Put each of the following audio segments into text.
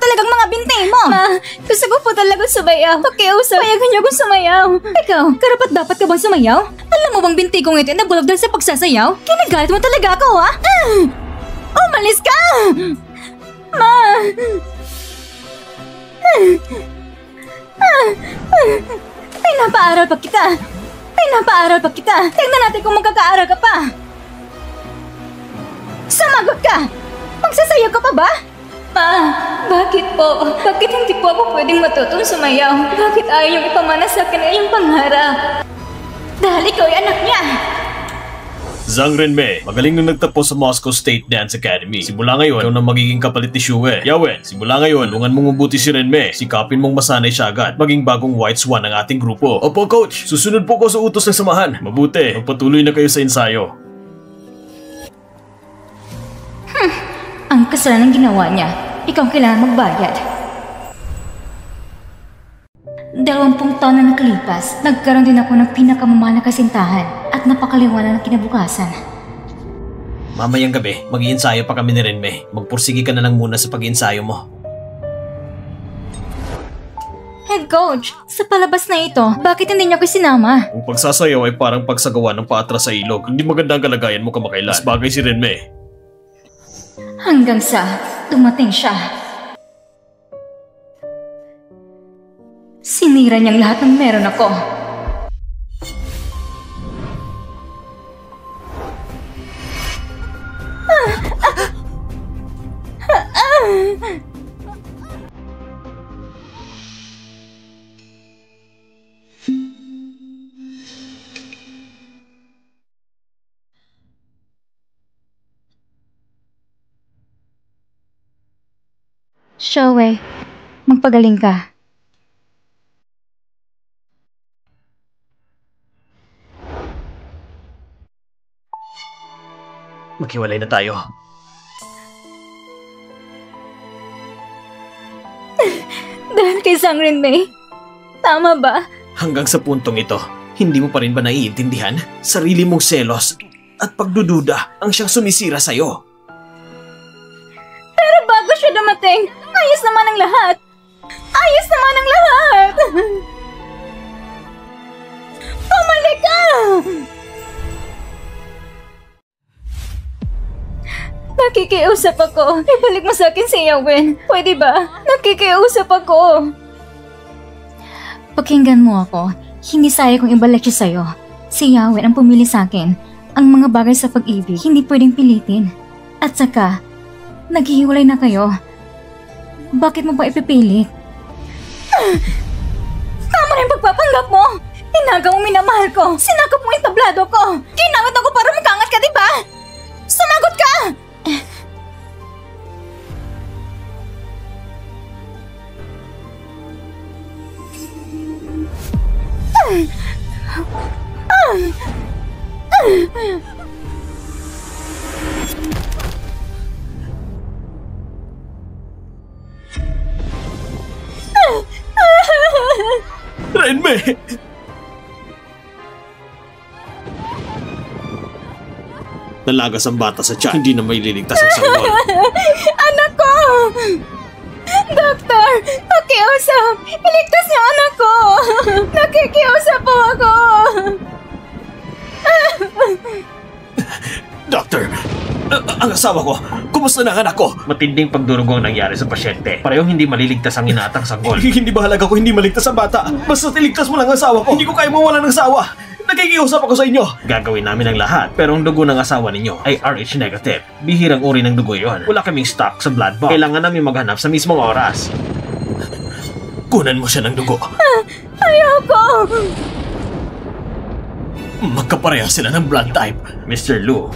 talagang mga binti mo. Ma, gusto ko po talaga sumayaw. Pakiusap, payagan niyo akong sumayaw. Ikaw, karapat dapat ka bang sumayaw? Alam mo bang binti kong ito na bulog dahil sa pagsasayaw? Kinagalit mo talaga ako, ha? Umalis ka! Ma! Pinapaaral pa kita. Pinapaaral pa kita. Tingnan natin kung magkakaaral ka pa. Sumagot ka! Magsasayaw ka pa ba? Ma, bakit po? Bakit hindi po ako pwedeng matutong sumayaw? Bakit ayaw yung ipamana sa akin ay yung pangarap? Dahil ikaw ay anak niya! Zhang Renmei, magaling nung nagtapos sa Moscow State Dance Academy. Simula ngayon, ikaw na magiging kapalit ni Shue. Yawen, simula ngayon, tulungan mong mabuti si Renmei. Sikapin mong masanay siya agad. Maging bagong White Swan ng ating grupo. Opo, coach. Susunod po ko sa utos ng samahan. Mabuti, magpatuloy na kayo sa ensayo. Ang kasalanan ginawa niya. Ikaw ang kailangan magbayad. 20 taon na nakalipas, nagkaroon din ako ng pinakamamahal na kasintahan at napakaliwanan ng kinabukasan. Mamayang gabi, mag-iensayo pa kami ni Renmei. Magpursige ka na lang muna sa pag-iensayo mo. Head coach, sa palabas na ito, bakit hindi niyo ko sinama? Kung pagsasayaw ay parang pagsagawa ng paatras sa ilog, hindi maganda ang kalagayan mo kamakailan. Mas bagay si Renmei. Hanggang sa dumating siya. Sinira niyang lahat ng meron ako. Shue, magpagaling ka. Maghiwalay na tayo. Dahil kay Zhang Renmei, tama ba? Hanggang sa puntong ito, hindi mo pa rin ba naiintindihan? Sarili mong selos at pagdududa ang siyang sumisira sa'yo. Pero bago siya dumating, ayos naman ang lahat. Ayos naman ang lahat. Pumalik ka! Nakikiusap ako. Ibalik mo sa akin si Yawen. Pwede ba? Nakikiusap ako. Pakinggan mo ako. Hindi saya kung ibalik siya sa'yo. Si Yawen ang pumili sa akin. Ang mga bagay sa pag-ibig, hindi pwedeng pilitin. At saka, naghihiwalay na kayo. Bakit mo pa ipipilit? Tama na yung pagpapanggap mo. Tinagaw mo minamahal ko. Sinakop mo yung tablado ko. Ginamit ako para makangat ka, diba? Sumagot ka! Renmei! Nalagas ang bata sa tiyan, hindi na may liligtas ang sanggol. Anak ko! Doktor! Pakiusap! Iligtas niyo anak ko! Nakikiusap po ako! Doctor! Ang asawa ko! Kumusta na ang anak ko? Matinding pagdurugo ang nangyari sa pasyente. Parehong hindi maliligtas ang inaatang sanggol. Hindi ba halaga ko hindi maligtas ang bata? Basta iligtas mo lang ang asawa ko. Hindi ko kaya mawala ng asawa. Nakikiusap ako sa inyo. Gagawin namin ang lahat. Pero ang dugo ng asawa ninyo ay RH negative. Bihirang uri ng dugo yon. Wala kaming stock sa blood bank. Kailangan namin maghanap sa mismong oras. Kunan mo siya ng dugo. Ayoko! Magkapareha sila ng blood type. Mr. Lu,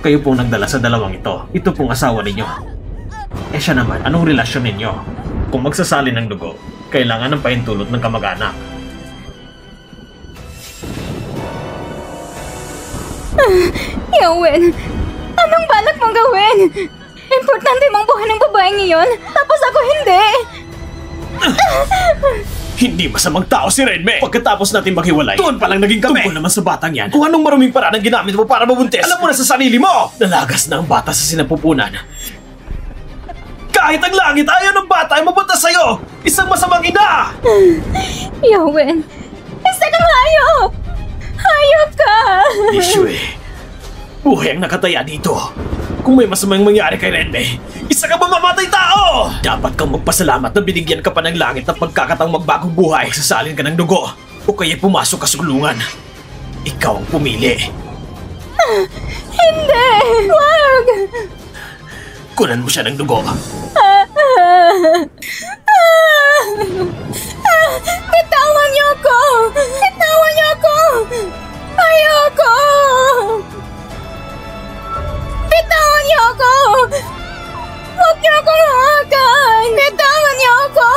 kayo pong nagdala sa dalawang ito. Ito pong asawa ninyo. Eh siya naman, anong relasyon ninyo? Kung magsasali ng dugo, kailangan ng pahintulot ng kamag-anak. Yawen, anong balak mong gawin? Importante mong buhay ng babaeng iyon, tapos ako hindi. Hindi masamang tao si Renmei. Pagkatapos natin maghiwalay, doon pa lang naging kami. Tungkol naman sa batang yan, kung anong maruming paraan ang ginamit mo para mabuntis, alam mo na sa sarili mo! Nalagas na ang bata sa sinapupunan. Kahit ang langit ayaw ng bata ay mapunta sa'yo! Isang masamang ina! Yowen, isa kang hayop! Hayop ka! Lishue, buhay ang nakataya dito. Kung may masamang mangyari kay Renme, isa ka mamamatay tao! Dapat kang magpasalamat na binigyan ka pa ng langit ng pagkakataong magbagong buhay. Sasalin ka ng dugo o kaya pumasok ka sa kulungan. Ikaw ang pumili. Hindi! Wag! Kunan mo siya ng dugo. Bitawan niyo ako! Bitawan niyo ako! Ayoko! Bitawan niyo ako! Huwag niyo akong hawakan! Bitawan niyo ako!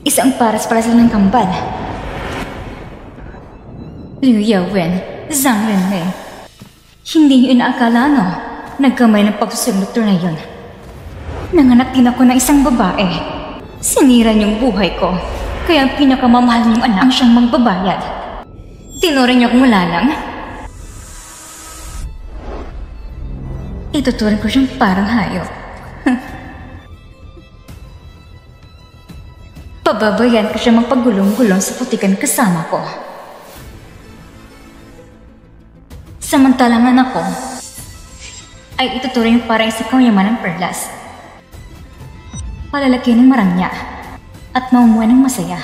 Isang paras-paras lang ng kambal. Liu Yawen, Zhang Renmei. Hindi niyo inaakala, no? Nagkamay ng pagsusundoktor na yun. Nanganak din ako ng isang babae. Sinira niyong buhay ko. Kaya ang pinakamamahal niyong anak ang siyang magbabayad. Tinuring niyo akong lang. Ituturing ko siyang parang hayop. Pababayan ko siya magpagulong-gulong sa putikan kasama ko. Samantalang anak ko ay ituturing para sa kayaman ng perlas. Palalaki ng marangya at maumuha ng masaya.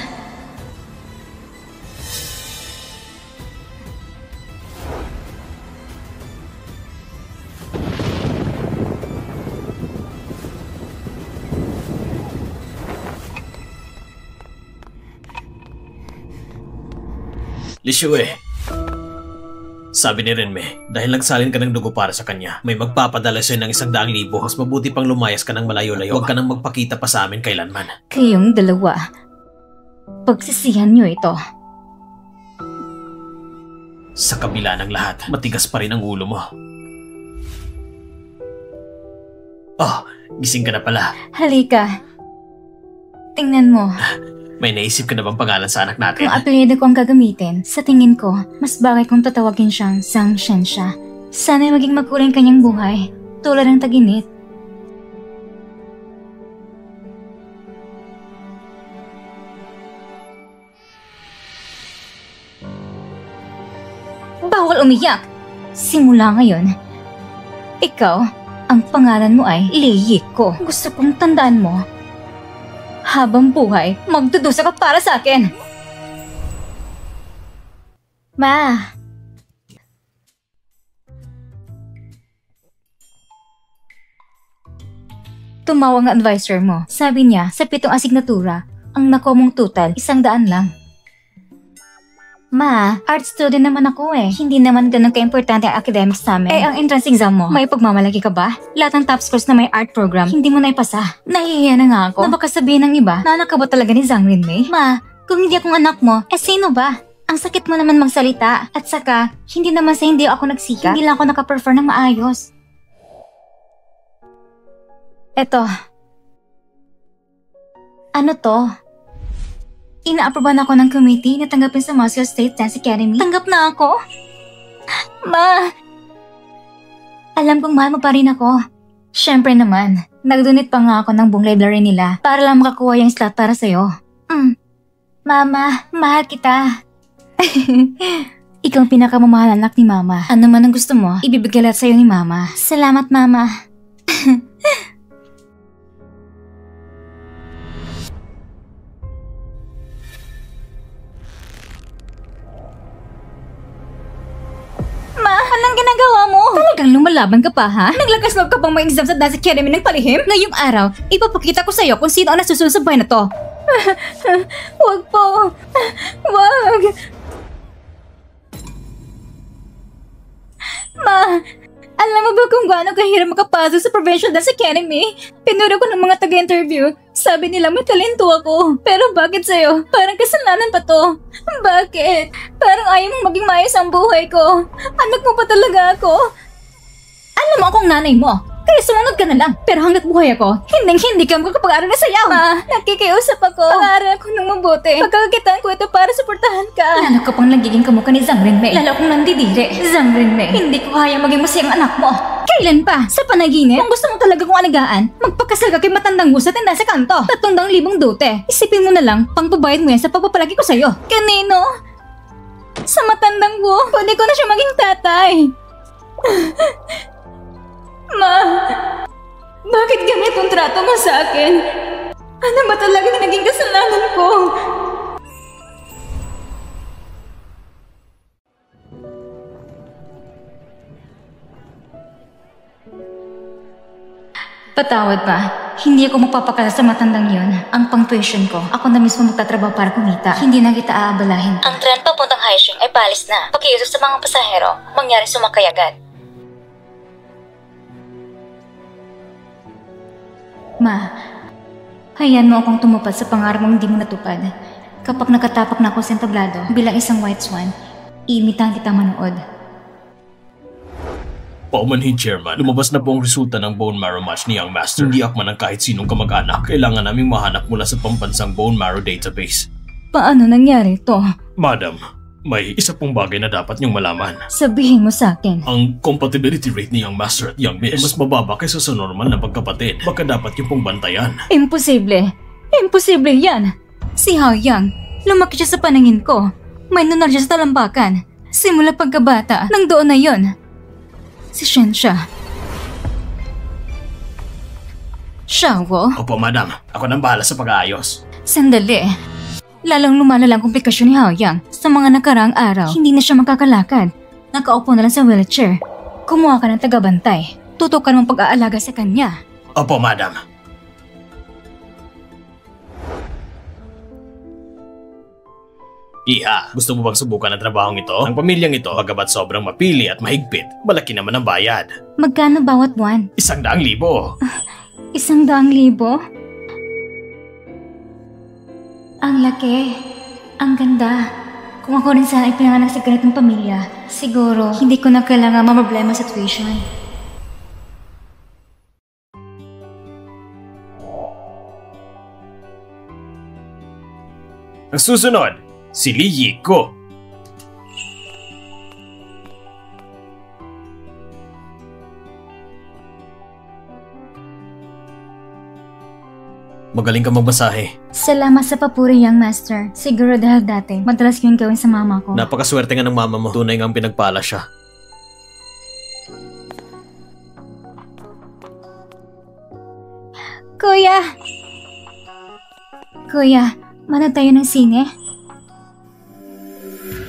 Lishue, sabi ni Renme, dahil nagsalin ka ng dugo para sa kanya, may magpapadala sa'yo ng 100,000. Mas mabuti pang lumayas ka ng malayo-layo. Huwag ka nang magpakita pa sa amin kailanman. Kayong dalawa, pagsisihan niyo ito. Sa kabila ng lahat, matigas pa rin ang ulo mo. Oh, gising ka na pala. Halika. Tingnan mo. May naisip ka na bang pangalan sa anak natin? Kung apelyido ko ang gagamitin, sa tingin ko, mas bagay kung tatawagin siyang Zhang Shensha. Sana'y maging makulay kanyang buhay, tulad ng taginit. Bawal umiyak! Simula ngayon, ikaw, ang pangalan mo ay Liyiko. Gusto kong tandaan mo, habang buhay, magdudusa ka para sa akin. Ma. Tumawag ang advisor mo. Sabi niya, sa 7 asignatura, ang nakuha mong total, 100 lang. Ma, art student naman ako eh. Hindi naman ganun ka-importante ang academics namin. Eh, ang entrance exam mo, may pagmamalaki ka ba? Lahat ng top scores na may art program, hindi mo na ipasa. Nahihiya na nga ako na baka sabihin ng iba na anak ka ba talaga ni Zhang Renmei? Ma, kung hindi akong anak mo, eh sino ba? Ang sakit mo naman magsalita. At saka, hindi naman sa hindi ako nagsika. Hindi lang ako nakaperform ng maayos. Eto. Ano to? Ina-aproban ako ng committee na tanggapin sa Moscow State Dance Academy. Tanggap na ako? Ma! Alam kong mahal mo pa rin ako. Siyempre naman, nag-donate pa nga ako ng buong library nila para lang makakuha yung slot para sa'yo. Mama, mahal kita. Ikaw ang pinakamamahal anak ni Mama. Ano man ang gusto mo, ibibigay lahat sa'yo ni Mama. Salamat, Mama. Ma, anong ginagawa mo? Talagang lumalaban ka pa, ha? Naglakas loob ka bang may exam sa Dance Academy ng palihim? Ngayong araw, ipapakita ko sa'yo kung sino ang nasusunod sa buhay na to. Wag po. Wag. Ma, alam mo ba kung gaano kahirap makapasok sa Provincial Dance Academy? Pinuro ko ng mga taga-interview. Sabi nila may talento ako. Pero bakit sa'yo? Parang kasalanan pa to. Bakit? Parang ayaw mong maging maayos ang buhay ko. Anak mo pa talaga ako. Alam mo akong nanay mo. kaya sumunod ka na lang. Pero hanggat buhay ako, hindi ka makakapag-aral na sayaw. Ma, nakikiusap ako. Pag-aaral ako ng mabuti. Pagkakakitaan ko ito para suportahan ka. Lalo ka pang nagiging kamukha ni Zhang Renmei. Lalo akong nandidiri. Zhang Renmei, hindi ko kaya maging masayang anak mo. Kailan pa? Sa panaginip? Kung gusto mo talaga kong alagaan, magpakasal ka kay matandang gusa tinda sa kanto. 300,000 dote. Isipin mo na lang, pangbabayad mo yan sa pagpapalaki ko sa'yo. Kanino? Sa matandang ko, pwede ko na siya maging tatay. Ma, bakit ganitong trato mo sa akin? Ano ba talagang naging kasalanan ko? Patawad pa. Hindi ako magpapakala sa matandang yon. Ang pang-tuition ko, ako na mismo magtatrabaho para kumita. Hindi na kita aabalahin. Ang tren papuntang Haisheng ay palis na. Pakiusap sa mga pasahero, mangyari sumakay agad. Ma, hayaan mo akong tumupad sa pangarap mong hindi mo natupad. Kapag nakatapak na ako sa entablado bilang isang white swan, iimitahan kita manood. Paumanhin, Chairman. Lumabas na po ang resulta ng bone marrow match ni Young Master. Hindi akman ng kahit sinong kamag-anak. Kailangan naming mahanap mula sa pambansang bone marrow database. Paano nangyari ito? Madam, may isa pong bagay na dapat niyong malaman. Sabihin mo sa akin. Ang compatibility rate ni Young Master at Young Miss ay mas mababa kaysa sa normal na pagkapatid. Baka dapat yung pong bantayan. Imposible. Imposible yan. Si Hao Yang, lumaki siya sa paningin ko. May nunar siya sa talambakan. Simula pagkabata, nang doon na yon. Si Shensha. Xiaowo? Opo, madam. Ako nang bahala sa pag-aayos. Sandali. Lalong lumalala ang komplikasyon ni Hao Yang. Sa mga nakaraang araw, hindi na siya makakalakad. Nakaupo na lang sa wheelchair. Kumuha ka ng tagabantay. Tutukan mong pag-aalaga sa kanya. Opo, madam. Iha, gusto mo bang subukan ang trabahong ito? Ang pamilyang ito, bagamat sobrang mapili at mahigpit, malaki naman ang bayad. Magkano bawat buwan? 100,000. 100,000? Ang laki. Ang ganda. Kung ako rin sana ipinanganak sa ganitong pamilya, siguro hindi ko na kailangan mamroblema sa tuition. Ang susunod, si Li Yiko. Magaling ka magmasahe. Salamat sa papuri, Young Master. Siguro dahil dati, madalas ko yung gawin sa mama ko. Napakaswerte nga ng mama mo. Tunay ngang pinagpala siya. Kuya! Kuya, manood tayo ng sine?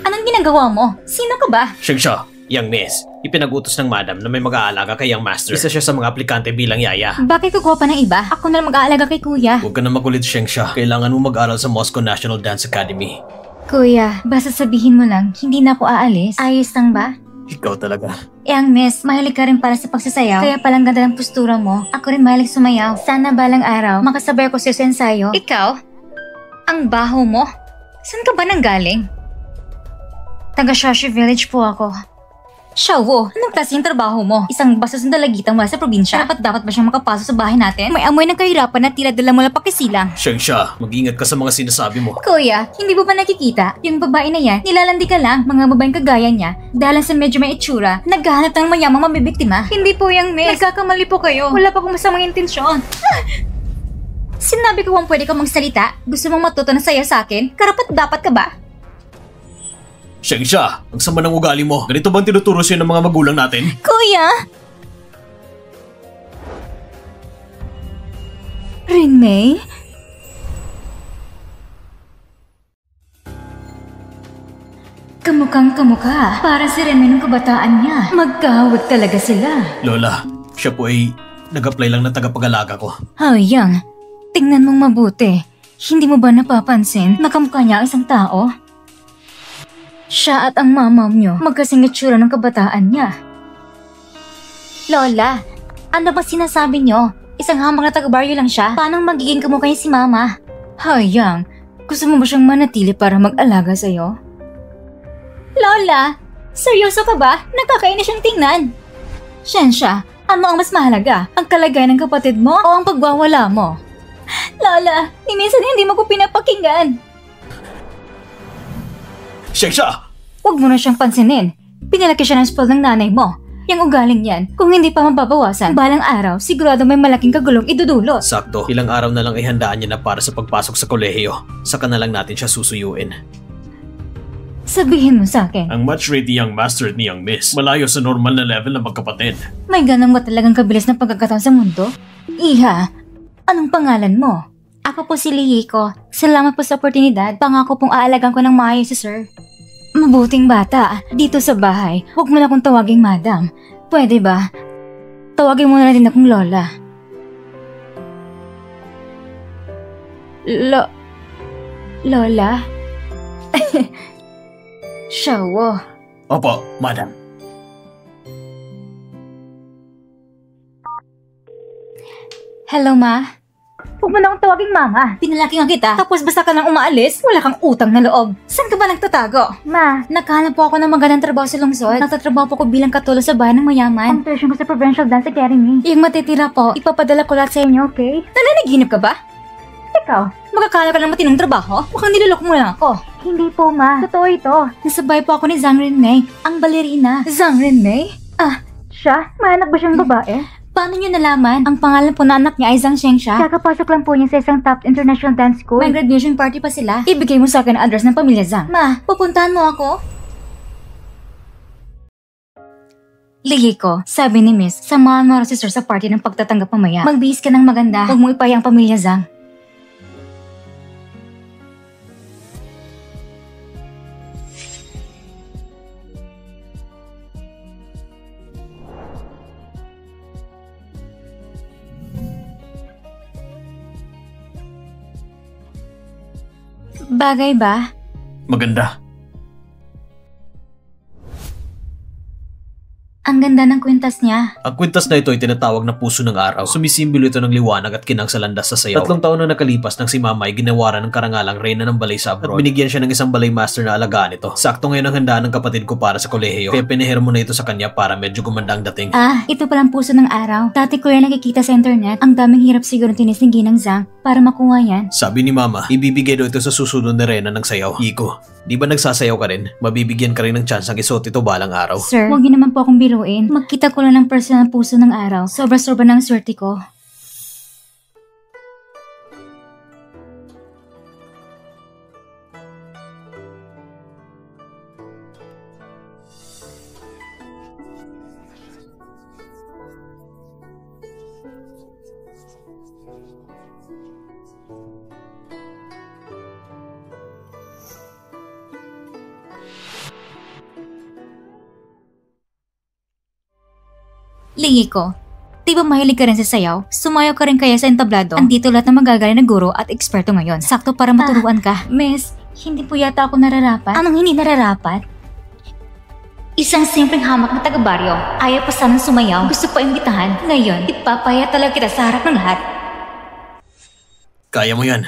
Anong ginagawa mo? Sino ka ba? Siya, Young Miss. Ipinag-utos ng madam na may mag-aalaga kay Young Master. Isa siya sa mga aplikante bilang yaya. Bakit kukuha pa ng iba? Ako na lang mag-aalaga kay kuya. Huwag ka na makulit, Shengsha. Kailangan mo mag-aral sa Moscow National Dance Academy. Kuya, basta sabihin mo lang, hindi na ako aalis. Ayos lang ba? Ikaw talaga. Young Miss, mahilig ka rin para sa pagsasayaw. Kaya palang ganda ng postura mo. Ako rin mahilig sumayaw. Sana balang araw, makasabay ako sa ensayo. Ikaw? Ang baho mo? Saan ka ba nanggaling? Taga Shashi Village po ako. Xiaowo, anong klase yung trabaho mo? Isang bastos ng dalagitang mula sa probinsya? Dapat ba siyang makapasok sa bahay natin? May amoy ng kahirapan na tila dala mula pakisilang. Shengsha, mag-ingat ka sa mga sinasabi mo. Kuya, hindi mo ba nakikita? Yung babae na yan, nilalandi ka lang, mga babaeng kagaya niya. Dahil sa medyo may itsura, naghahanap ng mayamang mabibiktima. Hindi po yung miss. Nagkakamali po kayo. Wala pa akong masamang intensyon. Sinabi ko kung pwede ka magsalita. Gusto mong matuto na sayo sa akin? Karapat dapat ka ba? Shengsha, ang sama ng ugali mo. Ganito bang tinuturo siya ng mga magulang natin? Kuya! Renmei? Kamukhang kamukha. Para si Renmei ng kabataan niya. Magkahawag talaga sila. Lola, siya po ay nag-apply lang ng tagapag-alaga ko. Hao Yang, tingnan mong mabuti. Hindi mo ba napapansin na kamukha niya ang isang tao? Siya at ang mama niyo magkasing itsura ng kabataan niya. Lola, ano bang sinasabi niyo? Isang hamang na taga-baryo lang siya? Paano magiging kamukha niya si mama? Hao Yang, gusto mo ba siyang manatili para mag-alaga sa'yo? Lola, seryoso ka ba? Nakakainis siyang tingnan. Shensha, Ano ang mas mahalaga? Ang kalagayan ng kapatid mo o ang pagwawala mo? Lola, minsan hindi mo ko pinapakinggan. Shensha! Huwag mo na siyang pansinin. Pinalaki siya ng spoil ng nanay mo. Yang ugaling yan, kung hindi pa mababawasan, balang araw, sigurado may malaking kagulong idudulot. Sakto, ilang araw na lang ihandaan niya na para sa pagpasok sa kolehiyo. Saka na lang natin siya susuyuin. Sabihin mo sa akin, Ang match rate ni Young Master at ni Young Miss, malayo sa normal na level ng magkapatid. may ganang ba talagang kabilis ng pagkakataon sa mundo? Iha, anong pangalan mo? Ako po si Lihiko. Salamat po sa oportunidad. Pangako pong aalagaan ko ng maayos si sir. Mabuting bata. Dito sa bahay, huwag mo na akong tawaging madam. Pwede ba? Tawagin mo na din akong lola. Lola? Shawo. Opo, madam. Hello, ma? Huwag mo na akong tawaging mama. Pinalaki nga kita. Tapos basta ka nang umaalis, wala kang utang na loob. Saan ka ba nagtatago? Ma, nakahanap po ako ng magandang trabaho sa lungsod. Nagtatrabaho po ko bilang katulo sa bahay ng mayaman. Ang tuition ko sa Provincial Dance Academy. Yung matitira po, ipapadala ko lahat sa inyo, okay? Nananaginip ka ba? Ikaw, magkakala ka ng matinong trabaho? Mukhang niloloko mo lang ako. Hindi po, ma. Totoo ito. Nasabay po ako ni Zhang Renmei, ang balerina. Zhang Renmei? Ah, siya? May anak ba siyang babae? Paano niyo nalaman? Ang pangalan po na anak niya ay Zhang Shengsha. Kakapasok lang po niya sa isang top international dance school. May graduation party pa sila. Ibigay mo sa akin ang address ng pamilya Zhang. Ma, pupuntahan mo ako? Lihiko, sabi ni Miss, samahan mo si Sir sa party ng pagtatanggap mamaya. Magbihis ka ng maganda. Huwag mo ipaya ang pamilya Zhang. Bagay ba? Maganda. Ang ganda ng kwintas niya. Ang kwintas na ito ay tinatawag na puso ng araw. Sumisimbolo ito ng liwanag at kinang sa landas sa sayaw. 3 taon na nakalipas nang si Mama ay ginawaran ng karangalang reyna ng balay sa abroad. At binigyan siya ng isang balay master na alagaan ito. Sakto ngayon ang handaan ng kapatid ko para sa kolehiyo. Kaya pinahir mo na ito sa kanya para medyo gumanda ang dating. Ah, ito palang puso ng araw. Dati ko yan nakikita sa internet. Ang daming hirap siguro tinis ng Ginang Zhang para makuha yan. Sabi ni Mama, ibibigay daw ito sa susunod na reyna ng sayaw. Iko, di ba nagsasayaw ka rin? Mabibigyan ka rin ng chance ang isuot ito balang araw. Sir, huwag niyo naman po akong biruin. Magkita ko lang ng personal puso ng araw. Sobra-sobra ng swerte ko. Lihiko, di ba mahilig ka rin sa sayaw? Sumayaw ka rin kaya sa entablado? Andito lahat ng magagaling na guro at eksperto ngayon. Sakto para maturuan ka. Miss, hindi po yata ako nararapat. Anong hindi nararapat? Isang simpleng hamak na taga-baryo. Ayaw pa sanang sumayaw. Gusto pa imbitahan. Ngayon, ipapaya talaga kita sa harap ng lahat. Kaya mo yan.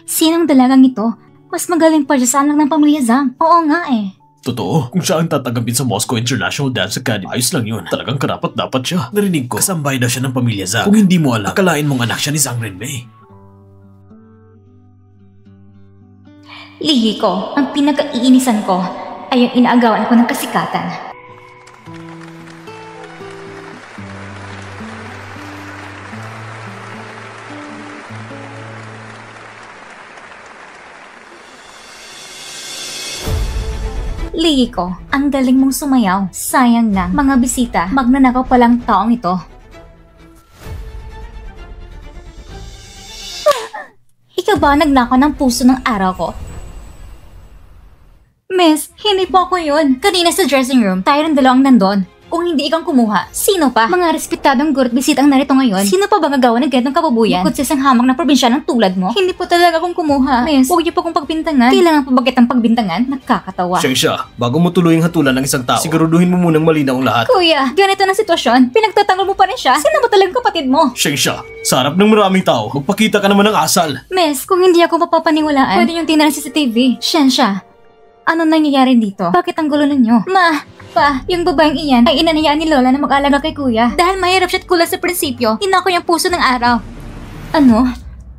Sinong dalagang ito? Mas magaling pa siya sa anak ng pamilya Zhang. Oo nga eh. Totoo, kung siya ang tatanggapin sa Moscow International Dance Academy, ayos lang yun. Talagang karapat dapat siya. Narinig ko, kasambay daw siya ng pamilya Zhang. Kung hindi mo alam, akalain mong anak siya ni Zhang Renmei. Lihiko, ang pinag-iinisan ko ay ang inaagawan ko ng kasikatan. Lihiko, ang galing mong sumayaw. Sayang lang, mga bisita, magnanakaw palang taong ito. Ikaw ba nagnakaw ng puso ng araw ko? Miss, hindi po ako yun. Kanina sa dressing room, tayo ng dalawang nandun. Kung hindi ikaw kumuha, sino pa? Mga respetadong guro at bisitang narito ngayon, sino pa ba gagawa ng ganitong kababuyan? Bukod sa isang hamak na probinsyanong tulad mo, hindi po talaga akong kumuha. Miss, huwag niyo po akong pagbintangan. Kailangan pa ba kitang pagbintangan? Nakakatawa. Siya, bago mo tuloy ang hatulan ng isang tao, siguraduhin mo munang malinaw ang lahat. Kuya, ganito na sitwasyon. Pinagtatanggol mo pa rin siya. Sino ba talagang kapatid mo? Siya, sa harap ng maraming tao, magpakita ka naman ng asal. Miss, kung hindi ako mapapaniwalaan, pwede niyong tingnan ng CCTV. Siya. Ano nangyayari dito? Bakit ang gulo ninyo? Pa, yung babaeng iyan ay inanayaan ni Lola na mag-alaga kay kuya. Dahil mahirap siya at kulang sa prinsipyo, inako yung puso ng araw. Ano?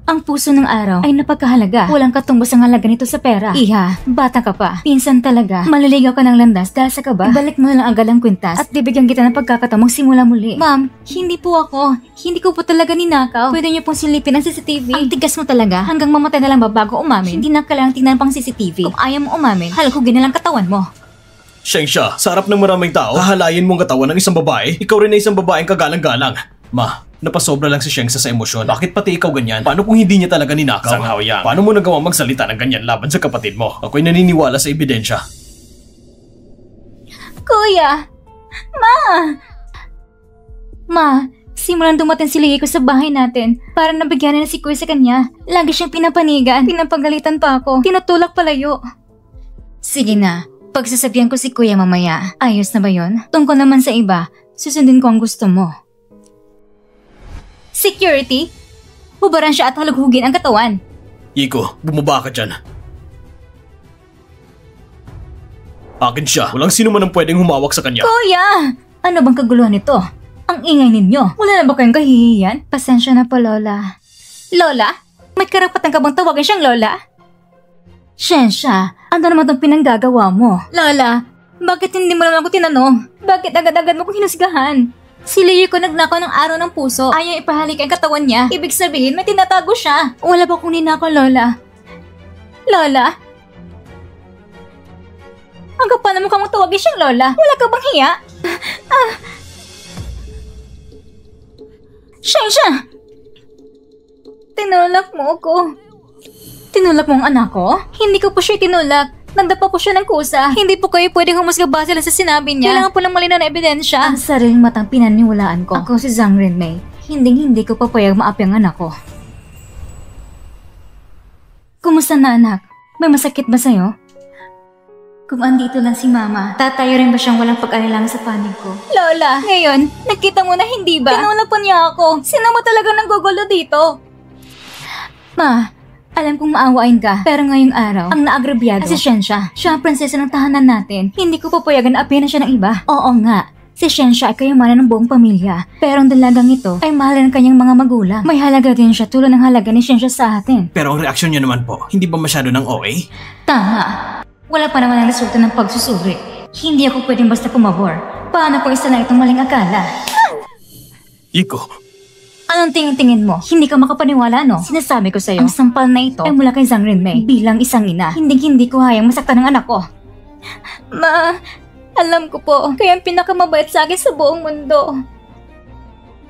Ang puso ng araw ay napagkahalaga. Walang katumbas ang halaga nito sa pera. Iha, bata ka pa. Pinsan talaga. Maliligaw ka ng landas dahil sa kaba. Ibalik mo na lang agad ang kwintas at bibigyan kita ng pagkakataong magsimula muli. Ma'am, hindi po ako. Hindi ko po talaga ninakaw. Pwede niyo pong silipin ang CCTV. Ang tigas mo talaga. Hanggang mamatay na lang ba bago umamin? Hindi na kailangang tingnan pang CCTV. Kung ayaw mo umamin, halugugin na lang katawan mo. Siya, sa harap ng maraming tao, hahalayin mong katawan ng isang babae, ikaw rin ay isang babaeng kagalang-galang. Ma, napasobra lang si Sheng sa emosyon. Bakit pati ikaw ganyan? Paano kung hindi niya talaga ninakaw? Sanghaw yan. Paano mo nagawang magsalita ng ganyan laban sa kapatid mo? Ako'y naniniwala sa ebidensya. Kuya! Ma, simulan dumating si Lieko sa bahay natin para nabigyan na si Kuya sa kanya. Lagi siyang pinapanigan, pinapagalitan pa ako, tinutulak palayo. Sige na. Pagsasabihan ko si Kuya mamaya. Ayos na ba yon? Tungkol naman sa iba, susundin ko ang gusto mo. Security? Hubaran siya at halughugin ang katawan. Iko, bumaba ka dyan. Akin siya. Walang sino man ang pwedeng humawak sa kanya. Kuya! Ano bang kaguluhan nito? Ang ingay ninyo. Wala na ba kayong kahihiyan? Pasensya na po, Lola. Lola? May karapatan ka bang tawagin siyang Lola? Siyensya, ano naman itong pinanggagawa mo? Lola, bakit hindi mo naman ako tinanong? Bakit agad-agad mo kong hinusgahan? Si Lieko nagnakaw ng araw ng puso. Ayaw ipahalik ang katawan niya. Ibig sabihin, may tinatago siya. Wala ba kong ninakaw, Lola? Lola? Ang kapal na mukha mong tawagin siyang Lola. Wala ka bang hiya? Siyensya! Tinulak mo ako. Tinulak mo ang anak ko? Hindi ko po siya tinulak. Nagdapa po siya ng kusa. Hindi po kayo pwedeng humusga base lang sa sinabi niya. Kailangan po ng malinaw na ebidensya. Ang sariling matang pinaniwalaan ko. Ako si Zhang Renmei. Hindi ko papayag maapi ang anak ko. Kumusta na, anak? May masakit ba sa'yo? Kung andito lang si Mama, tatayo rin ba siyang walang pag-alala sa panig ko? Lola, ngayon, nakita mo na hindi ba? Tinulak pa niya ako. Sino mo talaga nanggugulo dito? Ma, alam kong maawain ka, pero ngayong araw, ang naagrabyado, si Siyensya. Siya ang prinsesa ng tahanan natin. Hindi ko papayagan na apihan na siya ng iba. Oo nga, si Siyensya ay kayamanan ng buong pamilya. Pero ang dalagang ito ay mahal ng kanyang mga magulang. May halaga din siya tulad ng halaga ni Siyensya sa atin. Pero ang reaksyon niya naman po, hindi ba masyado ng OA? Tama. Wala pa naman ang resulta ng pagsusuri. Hindi ako pwedeng basta pumabor. Paano kung isa na itong maling akala? Iko, Anong tingin-tingin mo? Hindi ka makapaniwala, no? Sinasabi ko sa'yo, ang sampal na ito ay mula kay Zhang Renmei. Bilang isang ina, hindi ko hayang masaktan ng anak ko. Ma, alam ko po, kaya ang pinakamabait sa akin sa buong mundo.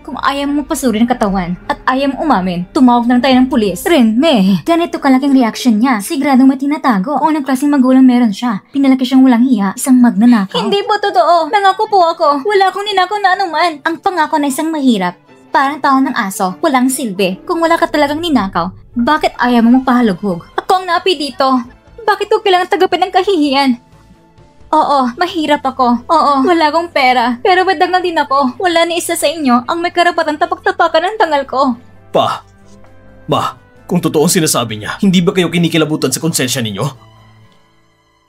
Kung ayaw mo pasurin ang katawan at ayaw mo umamin, tumawag na lang tayo ng pulis. Renmei, ganito kalaking reaction niya. Siguradong may tinatago. Kung anong klaseng magulang meron siya. Pinalaki siyang walang hiya, isang magnanakaw. Hindi po totoo. Nangako po ako. Wala akong ninakaw na anuman. Ang pangako na isang mahirap. Parang tao ng aso, walang silbi. Kung wala ka talagang ninakaw, bakit ayaw mo magpahalughog? Ako ang naapi dito. Bakit ko kailangan tagapin ng kahihiyan? Oo, mahirap ako. Oo, wala akong pera. Pero madangal din ako. Wala ni isa sa inyo ang may karapatan tapak-tapakan ng tangal ko. Ma, kung totoo ang sinasabi niya, hindi ba kayo kinikilabutan sa konsensya ninyo?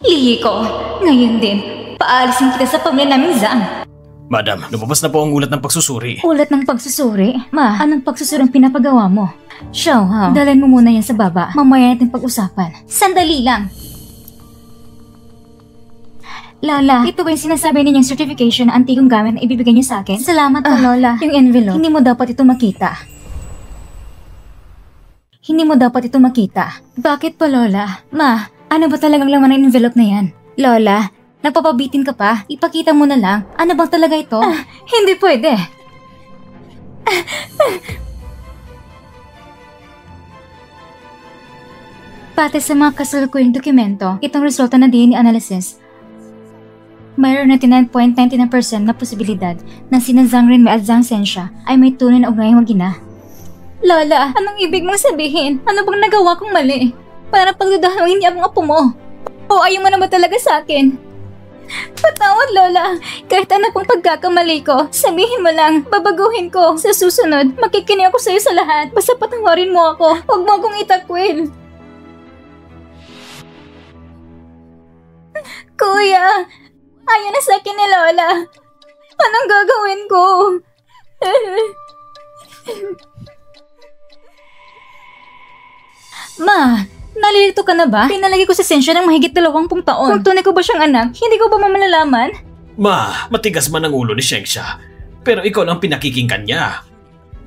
Lieko, ngayon din, paalisin kita sa pamilya naming Zhang. Madam, lumabas na po ang ulat ng pagsusuri. Ulat ng pagsusuri? Ma, anong pagsusuri ang pinapagawa mo? Xiaohao, dalhin mo muna yan sa baba. Mamaya natin pag-usapan. Sandali lang. Lola, ito ba yung sinasabi ninyong certification na antigong gamit na ibibigay niyo sa akin? Salamat po, Lola. Yung envelope, hindi mo dapat ito makita. Hindi mo dapat ito makita. Bakit pa, Lola? Ma, ano ba talagang laman ng envelope na yan? Lola, nagpapabitin ka pa? Ipakita mo na lang. Ano bang talaga ito? Hindi pwede. Pati sa mga kasalukuyang dokumento, itong resulta ng DNA analysis Mayroon 99.99% na posibilidad na sina Zhang Renmei at Zhang Zhenxia ay may tunay na ugnayang mag-ina. Lola, anong ibig mong sabihin? Ano bang nagawa kong mali? Para pagdudahan mo hindi akong apo mo. O ayaw mo na ba talaga sa akin? Patawad, Lola. Kahit ano pong pagkakamali ko, sabihin mo lang, babaguhin ko. Sa susunod, makikinig ako sa'yo sa lahat. Basta patawarin mo ako. Huwag mo akong itakwil. Kuya, ayaw na sa akin ni Lola. Anong gagawin ko? Ma, nalilito ka na ba? Pinalagi ko si Zhenxia ng mahigit 20 taon. Kung tunay ko ba siyang anak, hindi ko ba malalaman? Ma, matigas man ang ulo ni Zhenxia. Pero ikaw lang pinakikinggan niya.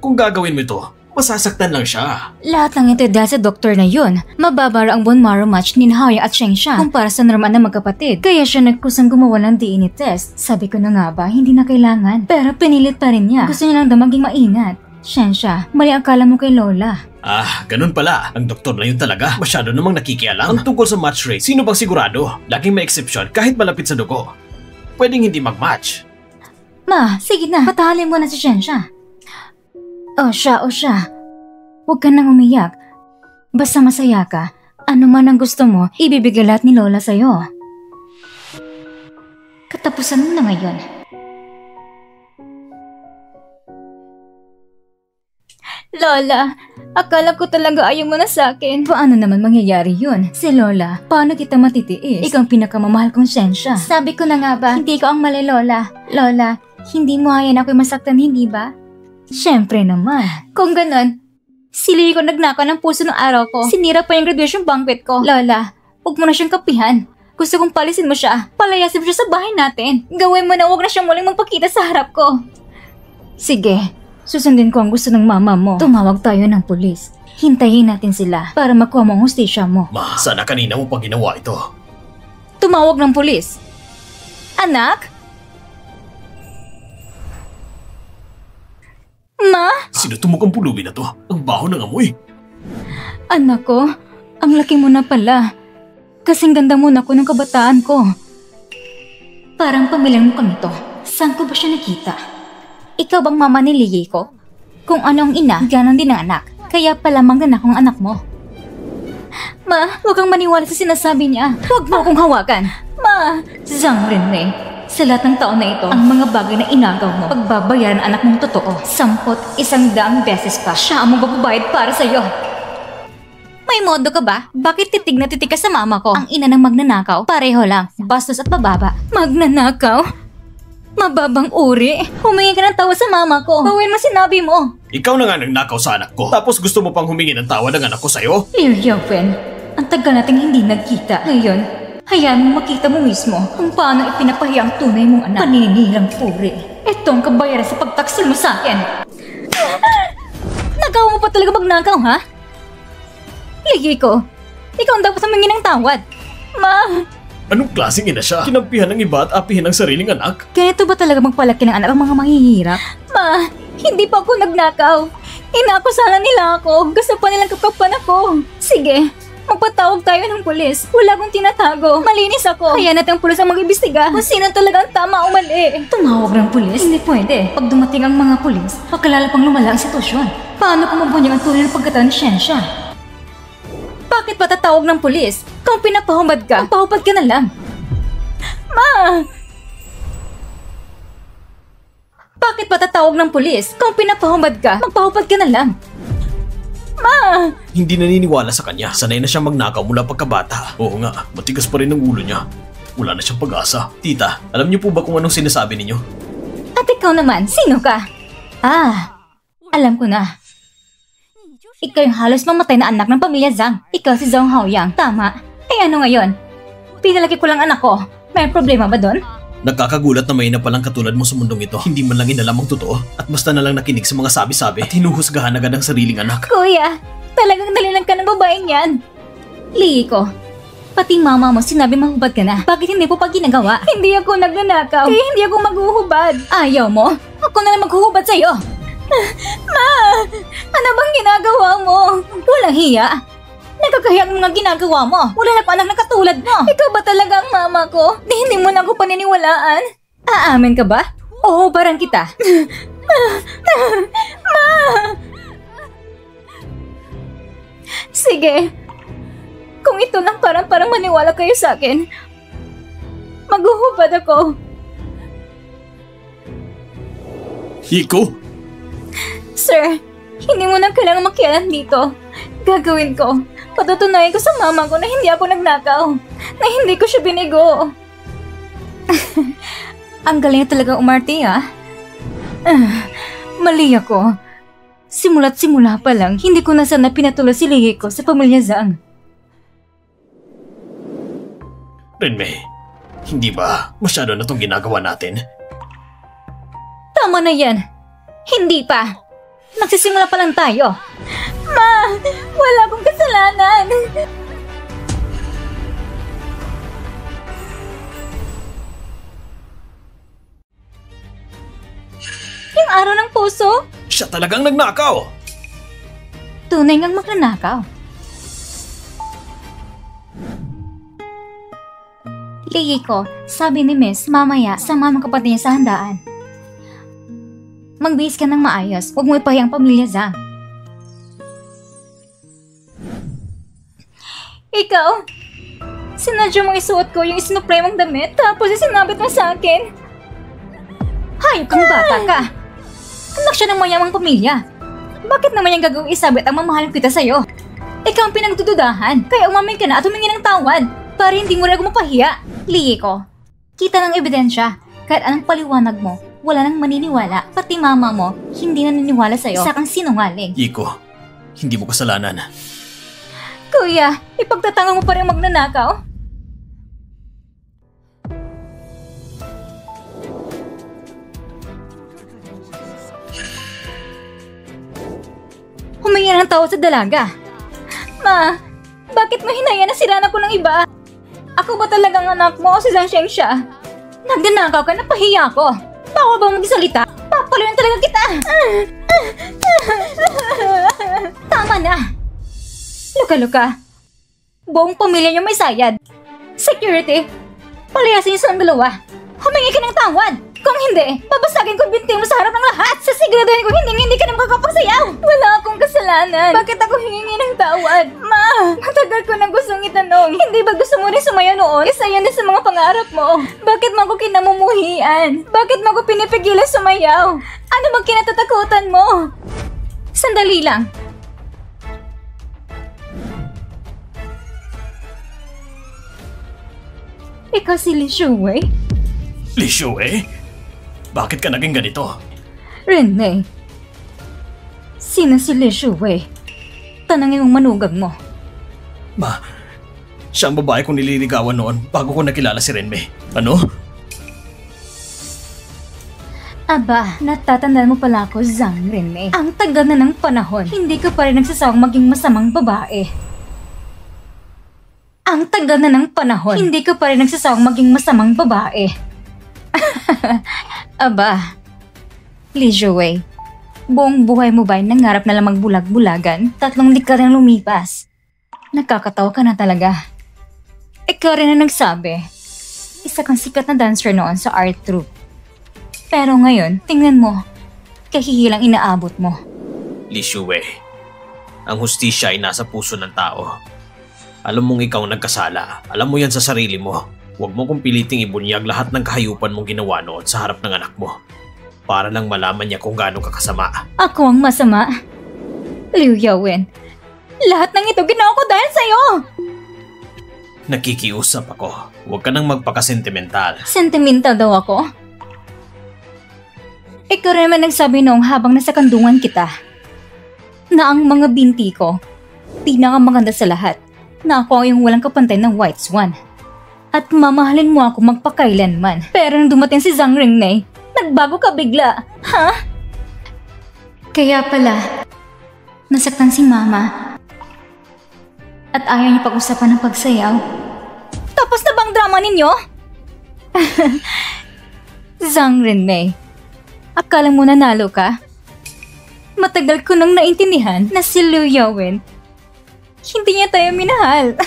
Kung gagawin mo ito, masasaktan lang siya. Lahat ng ito dahil sa doktor na yun. Mababara ang bone marrow match ni Haoyang at Zhenxia kumpara sa normal na magkapatid. Kaya siya nagkusang gumawa ng DNA test. Sabi ko na nga ba, hindi na kailangan. Pero pinilit pa rin niya. Gusto niya lang daw maging maingat. Zhenxia, mali ang akala mo kay Lola. Ah, ganun pala. Ang doktor na yun talaga. Masyado namang nakikialam. Ang tungkol sa match rate, sino bang sigurado? Laging may exception kahit malapit sa dugo. Pwedeng hindi mag-match. Ma, sige na. Patahalin mo na si Zhenxia. O siya. Huwag ka nang umiyak. Basta masaya ka. Ano man ang gusto mo, ibibigay lahat ni Lola sa'yo. Katapusan mo na ngayon. Lola, akala ko talaga ayaw mo na sa akin. Paano naman mangyayari yun? Si Lola, paano kita matitiis? Ikaw ang pinakamamahal kong Zhenxia. Sabi ko na nga ba, hindi ko ang mali, Lola. Lola, hindi mo hayan ako'y masaktan, hindi ba? Siyempre naman. Kung ganon, si Lily ko nagnakaw ng puso ng araw ko. Sinira pa yung graduation banquet ko. Lola, huwag mo na siyang kapihan. Gusto kong palisin mo siya. Palayasin mo siya sa bahay natin. Gawin mo na huwag na siyang muling magpakita sa harap ko. Sige. Susundin ko ang gusto ng mama mo. Tumawag tayo ng pulis. Hintayin natin sila para makuha mo ang hustisya mo. Ma, sana kanina mo pa ginawa ito. Tumawag ng pulis. Anak? Ma? Sino tumukang pulubi na to? Ang baho ng amoy. Anak ko, ang laki mo na pala. Kasing ganda mo na ko ng kabataan ko. Parang pamilyang mo kami to. Saan ko ba siya nakita? Ikaw bang mama ni Lily ko? Kung anong ina, ganon din ang anak. Kaya pala manganak ang anak mo. Ma, huwag kang maniwala sa sinasabi niya. Huwag mo akong hawakan. Ma! Zhang Renmei, sa lahat ng taon na ito, ang mga bagay na inagaw mo, pagbabayaran ang anak mong totoo. 100 beses pa, siya ang magbabayad para sa'yo. May modo ka ba? Bakit titig na titig ka sa mama ko? Ang ina ng magnanakaw, pareho lang, bastos at bababa. Magnanakaw? Mababang uri. Humingi ka ng tawa sa mama ko. Bawin mo sinabi mo. Ikaw na nga nagnakaw sa anak ko. Tapos gusto mo pang humingi ng tawa ng anak ko sa'yo? Liu Yaowen, ang tagal nating hindi nagkita. Ngayon, hayaan mo makita mo mismo kung paano ipinapahiya ang tunay mong anak. Paninirang puri. Ito ang kabayaran sa pagtaksil mo sa akin. Nagawa mo pa talaga magnakaw, ha? Ligi ko, ikaw ang dapat humingi ng tawad. Ma! Anong klaseng ina siya? Kinampihan ng iba at apihin ng sariling anak? Ganito ba talaga magpalaki ng anak ang mga mahihirap? Ma, hindi pa ako nagnakaw. Inakusahan nila ako. Gusto pa nilang kapapan ako. Sige, magpatawag tayo ng pulis. Wala akong tinatago. Malinis ako. Kaya natin ang pulis ang mag-imbestiga kung sino talaga ang tama o mali. Tumawag ng pulis? Hindi pwede. Pag dumating ang mga pulis, pagkalala pang lumala ang sitwasyon. Paano kung mabunyag ang tunay ng pagkatao ni Zhenxia? Bakit pa tatawag ng pulis? Kung pinapahumad ka, pahupad ka na lang. Ma! Bakit pa tatawag ng pulis? Kung pinapahumad ka, magpahupad ka na lang. Ma! Hindi naniniwala sa kanya. Sanay na siyang magnakaw mula pagkabata. Oo nga, matigas pa rin ang ulo niya. Wala na siyang pag-asa. Tita, alam niyo po ba kung anong sinasabi ninyo? At ikaw naman, sino ka? Ah, alam ko na. Ikaw yung halos mamatay na anak ng pamilya Zhang. Ikaw si Zhang Haoyang. Tama. Eh ano ngayon? Pinalaki ko lang anak ko. May problema ba doon? Nakakagulat na may ina palang katulad mo sa mundong ito. Hindi man lang inalam ang totoo at basta na lang nakinig sa mga sabi-sabi at hinuhusgahan agad ang sariling anak. Kuya, talagang dalilan ka ng babaeng yan. Lii ko, pati mama mo sinabi mahubad ka na. Bakit hindi po pa ginagawa? Hindi ako nagnanakaw. Kaya hindi ako maghuhubad. Ayaw mo? Ako na lang maghuhubad sa'yo. Ma! Ano bang ginagawa mo? Walang hiya. Nakakahiyang mga ginagawa mo. Wala na pa anak na katulad mo. Ikaw ba talaga ang mama ko? Hindi mo na ako paniniwalaan. Aamin ka ba? Oo, barang kita. Ma! Sige. Kung ito lang parang maniwala kayo sa akin, maghuhubad ako. Iko? Sir, hindi mo na kailangan makialam dito. Gagawin ko. Patutunayan ko sa mama ko na hindi ako nagnakaw. Na hindi ko siya binigo. Ang galing talaga umarte, ha? Mali ako. Simula't simula pa lang, hindi ko na sana pinatuloy si Lee ko sa pamilya Zhang. Renmei, hindi ba masyado na itong ginagawa natin? Tama na yan. Hindi pa. Nagsisimula pa lang tayo. Ma! Wala akong kasalanan. Yung araw ng puso? Siya talagang nagnakaw! Tunay ngang magnanakaw. Liyiko, sabi ni Miss, mamaya sama ng kapatid niya sa handaan. Magbihis ka ng maayos, huwag mo ipahiyang pamilya Zhang. Ikaw, sinadya mong isuot ko yung isinuplay mong damit, tapos isinabit mo sa akin. Hayop kang bata ka. Anak siya ng mayamang pamilya. Bakit naman yung gagawing isabit ang mamahalang kita sa'yo? Ikaw ang pinagdududahan, kaya umamin ka na at humingi ng tawad para hindi mo rin ako mapahiya. Liyiko, kita ng ebidensya. Kahit anong paliwanag mo, wala nang maniniwala. Pati mama mo, hindi naniniwala sa'yo. Isa kang sinungaling. Iko, hindi mo kasalanan. Kuya, ipagtatanga mo pa rin magnanakaw? Humingi ng tawad sa dalaga. Ma, bakit mo hinaya na siraan ako ng iba? Ako ba talagang anak mo o si Zhang Xiangxia? Nagnanakaw ka, napahiya ko. Bawal ba magsalita? Papaluin talaga kita. Tama na. Luka-luka. Buong pamilya niyo may sayad. Security, palayasin niyo silang dalawa. Humingi ka ng tawad. Kung hindi, babasagin ko binti mo sa harap ng lahat. Sasiguraduhin ko hindi ka na makakapagsayaw. Wala akong kasalanan. Bakit ako hihingi ng tawad? Ma, matagal ko na gustong itanong. Hindi ba gusto mo rin sumaya noon? Isa yan sa mga pangarap mo. Bakit mo ako kinamumuhian? Bakit mo ako pinipigilan sumayaw? Ano bang kinatatakutan mo? Sandali lang. Ikaw si Li Shuwei? Li Shuwei? Bakit ka naging ganito? Renmei, sino si Li Shuwei? Tanangin mong manugang mo. Ma, siya ang babae kong nililigawan noon bago ko nakilala si Renmei. Ano? Aba, natatandaan mo pala ako, Zhang Renmei. Ang tagal na ng panahon, hindi ka pa rin nagsasawang maging masamang babae. Ang tagal na ng panahon, hindi ka pa rin nagsasawang maging masamang babae. Aba, Li Shuwei, buong buhay mo ba'y nangarap na lamang bulag-bulagan? 3 dekada na lumipas. Nakakatawa ka na talaga. Ikaw rin na nagsabi, isa kang sikat na dancer noon sa art troupe. Pero ngayon, tingnan mo, kahihilang inaabot mo. Li Shuwei, ang hustisya ay nasa puso ng tao. Alam mong ikaw nagkasala. Alam mo yan sa sarili mo. Huwag mo kong piliting ibunyag lahat ng kahayupan mong ginawa noon sa harap ng anak mo. Para lang malaman niya kung gaano ka kasama. Ako ang masama. Liu Yawen, lahat ng ito ginawa ko dahil sa'yo. Nakikiusap ako. Huwag ka nang magpakasentimental. Sentimental daw ako? Ikaw rin naman nagsabi noong habang nasa kandungan kita na ang mga binti ko, pinakamaganda sa lahat, na ako yung walang kapantay ng White Swan. At mamahalin mo ako magpakailanman. Pero nung dumating si Zhang Renmei, nagbago ka bigla. Ha? Kaya pala, nasaktan si mama. At ayaw niya pag-usapan ng pagsayaw. Tapos na bang drama ninyo? Zhang Renmei, akala mo nanalo ka? Matagal ko nang naintindihan na si Liu Yawen hindi niya tayo minahal.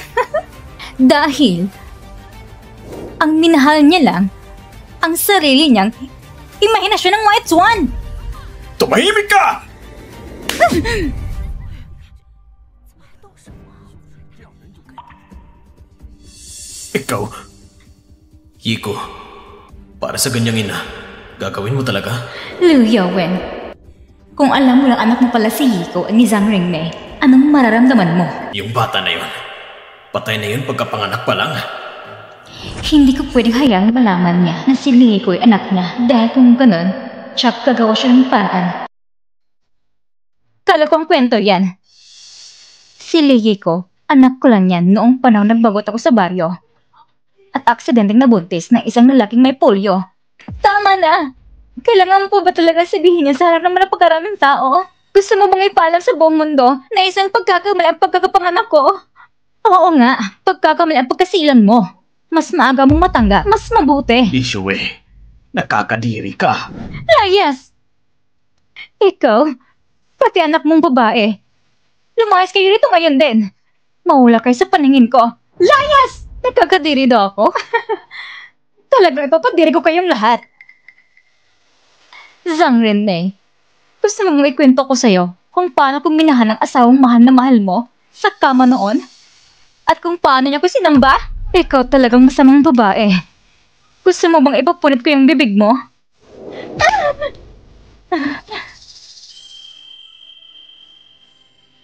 Dahil ang minahal niya lang ang sarili niyang imahinasyon ng White Swan. Tumahimik ka! Ikaw, Yiko, para sa ganyang ina, gagawin mo talaga? Liu Yawen, kung alam mo lang anak mo pala si Yiko at ni Zhang Ringmei, anong mararamdaman mo? Yung bata na yun, patay na yun pagkapanganak pa lang. Hindi ko pwedeng hayaan malaman niya na si Yiko ay anak niya dahil kung ganun, tsak gagawa siya ng paraan. Kala ko ang kwento yan. Si Yiko, anak ko lang yan noong panahon nagbagot ako sa baryo. At aksidenteng nabuntis ng isang lalaking may polio. Tama na! Kailangan po ba talaga sabihin niya sa harap ng napakaraming tao? Gusto mo bang ipaalam sa buong mundo na isang pagkakamali ang pagkakapanganak ko? Oo nga, pagkakamali ang pagkasilan mo. Mas maaga mong matanggap, mas mabuti. Lishue, nakakadiri ka. Layas! Ikaw, pati anak mong babae. Lumayas kayo rito ngayon din. Mawala kayo sa paningin ko. Layas! Nagkakadiri daw ako. Talagang ipapadiri ko kayong lahat. Zhang Rinmei, gusto mong ikwento ko sa'yo kung paano ko minahal ang asawang mahal na mahal mo sa kama noon? At kung paano niya ko sinamba? Ikaw talagang masamang babae. Gusto mo bang ipapunit ko yung bibig mo?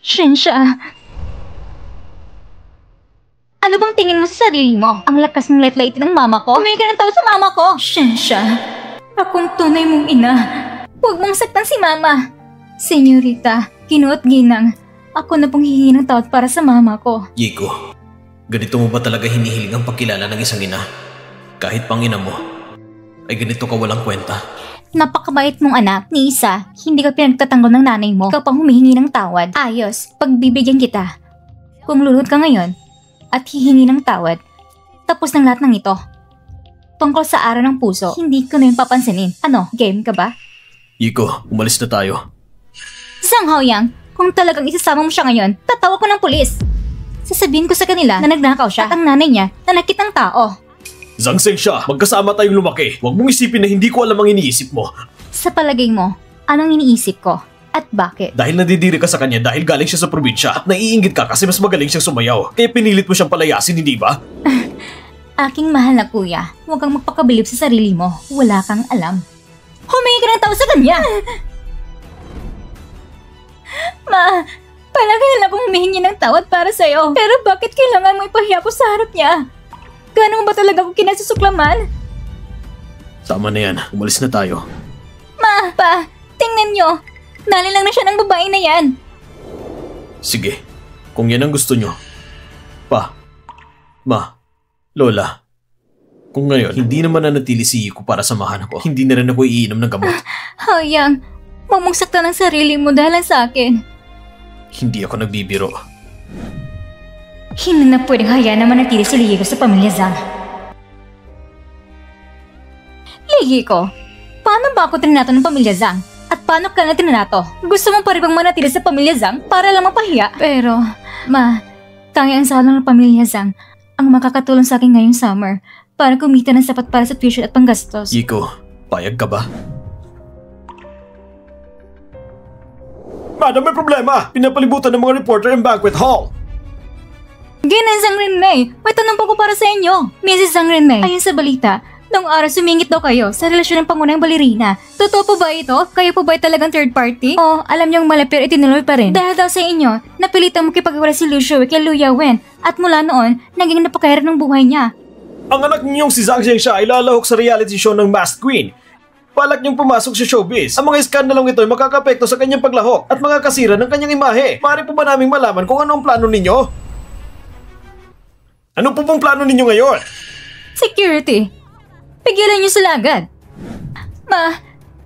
Shinsha, ano bang tingin mo sa sarili mo? Ang lakas ng light-light ng mama ko? Humingi ka ng tawad sa mama ko! Shinsha, akong tunay mong ina. Huwag mong saktan si mama. Senyorita, Kinuot Ginang, ako na pong hihingi ng tawad para sa mama ko. Yiko, ganito mo ba talaga hinihiling ang pagkilala ng isang ina? Kahit pang ina mo, ay ganito ka walang kwenta. Napakabait mong anak, ni isa, hindi ka pinagtatanggol ng nanay mo. Ikaw pang humihingi ng tawad. Ayos, pagbibigyan kita. Kung lulod ka ngayon, at hihingi ng tawad, tapos ng lahat ng ito. Tungkol sa araw ng puso, hindi ko na yung papansinin. Ano, game ka ba? Yiko, umalis na tayo. Zhang Haoyang, kung talagang isasama mo siya ngayon, tatawag ko ng pulis. Sasabihin ko sa kanila na nagnakaw siya at ang nanay niya na nakitang tao. Zhang Zhengxia, magkasama tayong lumaki. Huwag mong isipin na hindi ko alam ang iniisip mo. Sa palagay mo, anong iniisip ko? At bakit? Dahil nadidiri ka sa kanya dahil galing siya sa probinsya at naiinggit ka kasi mas magaling siyang sumayaw. Kaya pinilit mo siyang palayasin, hindi ba? Aking mahal na kuya, huwag kang magpakabilib sa sarili mo. Wala kang alam. Humingi ka ng tao sa kanya! Ma, palagi na akong humihingi ng tawad para sa'yo. Pero bakit kailangan mo ipahiya ko sa harap niya? Gano'n ba talaga ako kinasusuklaman? Tama na yan, umalis na tayo. Ma, pa, tingnan nyo. Nalilang na siya ng babae na yan. Sige, kung yan ang gusto nyo. Pa, ma, lola, kung ngayon hindi naman nanatili si Yiko para samahan ako, hindi na rin ako iinom ng gamot. Haoyang, huwag mong saktan ang sarili mo dahil sa akin. Hindi ako nagbibiro. Hindi na pwedeng hayaan na manatili si Yiko sa pamilya Zhang. Yiko, paano ba ako trinato ng pamilya Zhang? At paano ka na trinato? Gusto mo pa rin bang manatili sa pamilya Zhang para lang mapahiya? Pero, ma, tanging ang sahod ng pamilya Zhang ang makakatulong sa akin ngayong summer para kumita ng sapat para sa tuition at panggastos. Yiko, payag ka ba? Madam, may problema! Pinapalibutan ng mga reporter ang banquet hall! Ganun, Zhang Rinmei! May tanong po ko para sa inyo! Mrs. Zhang Rinmei, ayon sa balita, noong araw sumingit daw kayo sa relasyon ng pangunahing balerina. Totoo po ba ito? Kayo po ba ay talagang third party? O alam niyong mali pero itinuloy pa rin? Dahil daw sa inyo, napilitang makipag-iwalay si Liu Shui kay Liu Yawen at mula noon, naging napakahirap ng buhay niya. Ang anak niyong si Zhang Zhengxia ay lalahok sa reality show ng Masked Queen. Balak niyong pumasok sa showbiz. Ang mga iskandalong ito ay makakapekto sa kanyang paglahok at mga kasira ng kanyang imahe. Maaari po ba naming malaman kung ano ang plano ninyo? Ano po pong plano ninyo ngayon? Security! Pigilan niyo sila agad! Ma,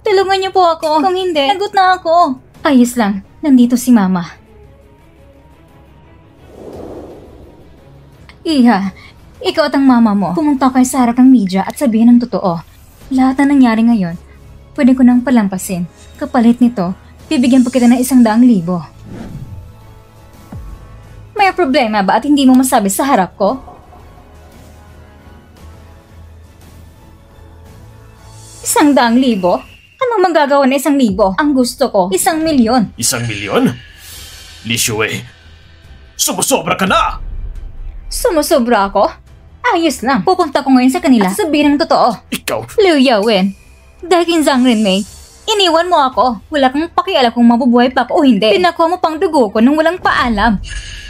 tulungan niyo po ako. Kung hindi, nagot na ako. Ayos lang, nandito si Mama. Iha, ikaw at ang mama mo, pumunta kayo sa harap ng media at sabihin ang totoo. Lahat na nangyari ngayon, pwede ko nang palampasin. Kapalit nito, bibigyan pa kita ng 100,000. May problema ba at hindi mo masabi sa harap ko? ₱100,000? Anong magagawa na 1,000? Ang gusto ko, 1,000,000. 1,000,000? Li Shuwei, sumusobra ka na! Sumusobra ako? Ayos lang. Pupunta ko ngayon sa kanila at sabihin ng totoo. Ikaw, Liu Yawen, dahil kay Zhang Renmei, iniwan mo ako. Wala kang pakialam kung mabubuhay pa ako o hindi. Pinakuha mo pang dugo ko nang walang paalam.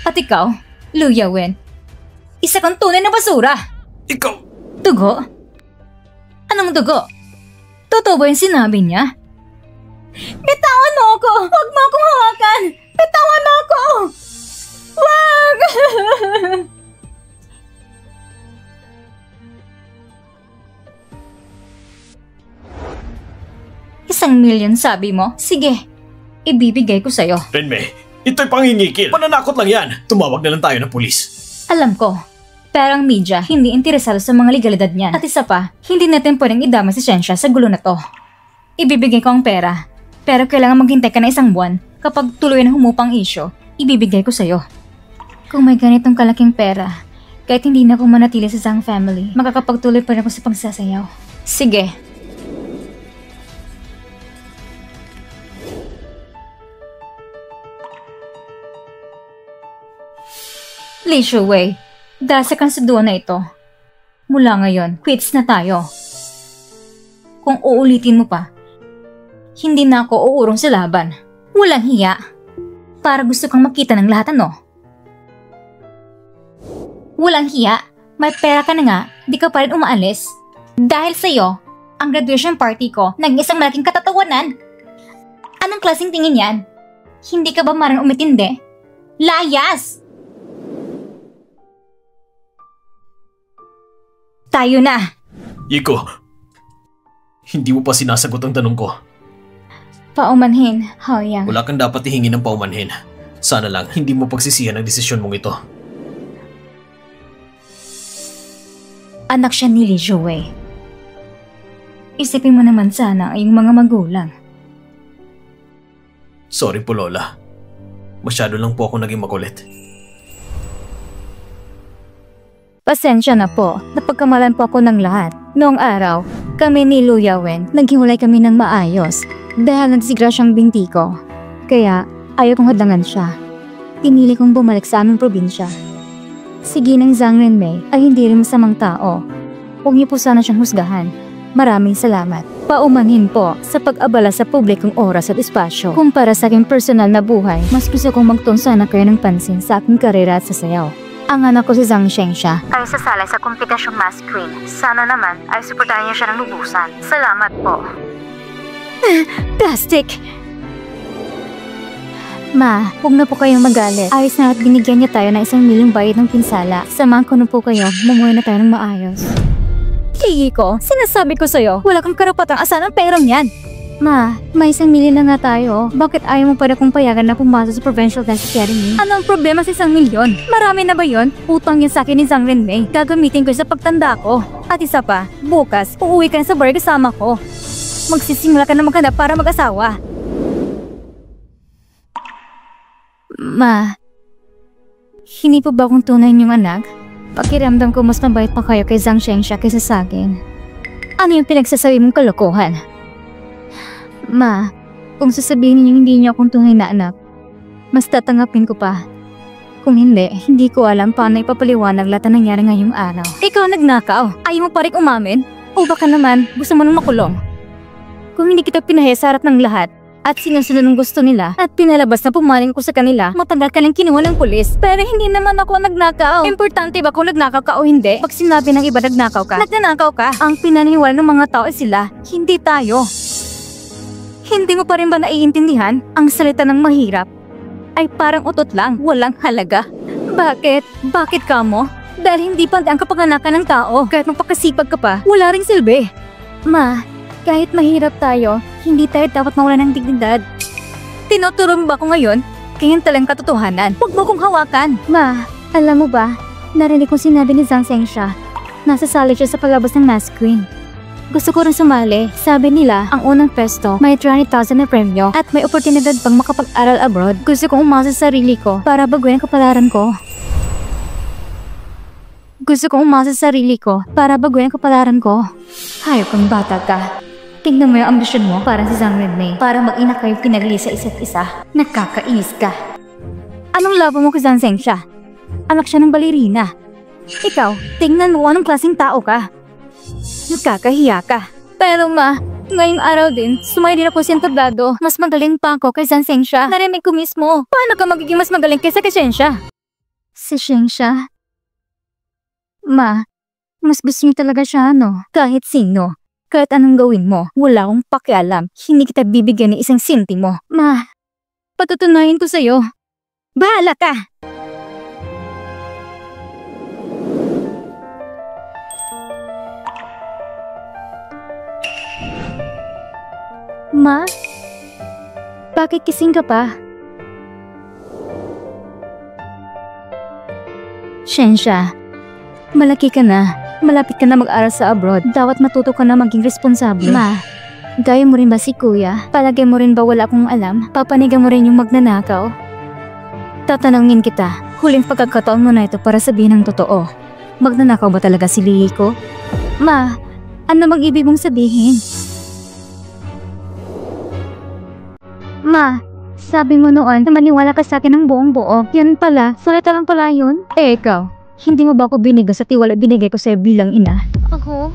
At ikaw, Liu Yawen, isa kang tunay na basura. ikaw, Dugo? Anong dugo? Totoo ba yung sinabi niya? Bitawan mo ako! Huwag mo akong hawakan! Bitawan mo ako! Wag! ₱1,000,000 sabi mo? Sige, ibibigay ko sa'yo. Renmei, ito'y pangingikil. Pananakot lang yan. Tumawag na lang tayo ng pulis. Alam ko, pero ang media hindi interesado sa mga legalidad niyan. At isa pa, hindi natin pwedeng idama si Shenxia sa gulo na to. Ibibigay ko ang pera, pero kailangan maghintay ka na 1 buwan. Kapag tuloy na humupang isyo, ibibigay ko sa'yo. Kung may ganitong kalaking pera, kahit hindi na ako manatili sa Zhang family, makakapagtuloy pa rin ako sa pagsasayaw. Sige. Li Shuwei, dahil sa kansuduan na ito, mula ngayon, quits na tayo. Kung uulitin mo pa, hindi na ako uurong sa laban. Walang hiya. Para gusto kang makita ng lahat, ano? Walang hiya. May pera ka na nga, di ka pa rin umaalis. Dahil sa'yo, ang graduation party ko naging isang malaking katatawanan. Anong klaseng tingin yan? Hindi ka ba marang umitindi? Layas! Tayo na! Yiko, hindi mo pa sinasagot ang tanong ko. Paumanhin, Haoyang. Wala kang dapat ihingi ng paumanhin. Sana lang hindi mo pagsisihan ang desisyon mong ito. Anak siya ni Li Shuwei. Isipin mo naman sana ang iyong mga magulang. Sorry po, Lola. Masyado lang po ako naging makulit. Pasensya na po, napagkamalan po ako ng lahat. Noong araw, kami ni Liu Yawen, naghiwalay kami ng maayos dahil nagsigrasyang binti ko. Kaya, ayaw kong hadlangan siya. Pinili kong bumalik sa aming probinsya. Si Ginang Zhang Renmei ay hindi rin masamang tao. Huwag niyo po sana siyang husgahan. Maraming salamat. Paumanhin po sa pag-abala sa publikong oras at espasyo. Kumpara sa aking personal na buhay, mas gusto kong magtunsa na kayo ng pansin sa aking karera at sa sayaw. Ang anak ko si Zhang Shenxia ay sasali sa kompetasyong mass queen. Sana naman ay suportahan niyo siya ng lubusan. Salamat po. Plastic! Ma, huwag na po kayong magalit. Ayos na at binigyan niya tayo ng 1,000,000 bayad ng pinsala. Samahan ko na po kayo, mumuhay na tayo ng maayos. Kiko, sinasabi ko sa'yo, wala kang karapatang asan ang perang yan. Ma, may 1,000,000 na nga tayo. Bakit ayaw mo pa rin kong payagan na pumasok sa Provincial Dance Academy? Ano ang problema sa 1,000,000? Marami na ba yon? Utang yan sa akin ni Zhang Renmei. Gagamitin ko sa pagtanda ko. At isa pa, bukas, uuwi ka na sa bar kasama ko. Magsisimula ka na maghanap para mag-asawa. Ma, hindi po ba akong tunay niyong anak? Pakiramdam ko mas mabait pa kayo kay Zhang Shenxia kaysa sa akin. Ano yung pinagsasabi mong kalokohan? Ma, kung sasabihin niyo hindi niyo akong tunay na anak, mas tatanggapin ko pa. Kung hindi, hindi ko alam paano ipapaliwanag lahat na nangyari ngayong araw. Ikaw nagnakaw, ayaw mo pa rin umamin? O baka naman, gusto mo nang makulong? Kung hindi kita pinahaya sa harap ng lahat, at sinusunod ng gusto nila, at pinalabas na pumaling ko sa kanila, matagal ka lang kinuha ng pulis. Pero hindi naman ako nagnakaw. Importante ba kung nagnakaw ka o hindi? Pag sinabi ng iba nagnakaw ka, nagnanakaw ka. Ang pinaniwala ng mga tao ay sila, hindi tayo. Hindi mo pa rin ba naiintindihan? Ang salita ng mahirap ay parang utot lang, walang halaga. Bakit? Bakit ka mo? Dahil hindi pa ang kapanganakan ng tao. Kahit magpakasipag ka pa, wala ring silbi. Ma, kahit mahirap tayo, hindi tayo dapat mawala ng dignidad. Tinuturo mo ba ako ngayon? Ganyan talang katotohanan. Huwag mo kong hawakan. Ma, alam mo ba, narinig kong sinabi ni Zhang Shenxia, nasasali siya sa palabas ng Mass Queen. Gusto ko rin sumali. Sabi nila, ang unang pwesto, may 20,000 na premyo at may oportunidad pang makapag-aral abroad. Gusto kong umasa sa sarili ko para baguhin ang kapalaran ko. Gusto kong umasa sa sarili ko para baguhin ang kapalaran ko. Hayop kang bata ka. Tingnan mo yung ambisyon mo para si Zhang Renmei para mag-ina kayo pinagli sa isa't isa. Nakakainis ka. Anong labo mo kay Zhang Zhengxia? Anak siya ng balerina. Ikaw, tingnan mo anong klaseng tao ka. Nakakahiya ka. Pero ma, ngayong araw din, sumay din ako sa entablado. Mas magaling pa ako kay Zhang Zhengxia. Narinig ko mismo. Paano ka magiging mas magaling kaysa kay Zhengxia? Si Zhengxia? Ma, mas gusto niyo talaga siya, no? Kahit sino. Kahit anong gawin mo, wala akong pakialam. Hindi kita bibigyan ng isang sentimo. Ma, patutunayan ko sa'yo. Bahala ka! Ma? Bakit kising ka pa? Zhengxia, malaki ka na. Malapit ka na mag-aral sa abroad. Dapat matuto ka na maging responsable. Ma, gaya mo rin ba si kuya? Palagay mo rin ba wala akong alam? Papanigan mo rin yung magnanakaw? Tatanungin kita, huling pagkakataon mo na ito para sabihin ang totoo. Magnanakaw ba talaga si Liiko? Ma, ano bang ibig mong sabihin? Ma, sabi mo noon na maniwala ka sa akin ng buong buo. Yan pala, salita lang pala yun? Eh ikaw, hindi mo ba ako binigay sa tiwala binigay ko sa'yo bilang ina? Ako?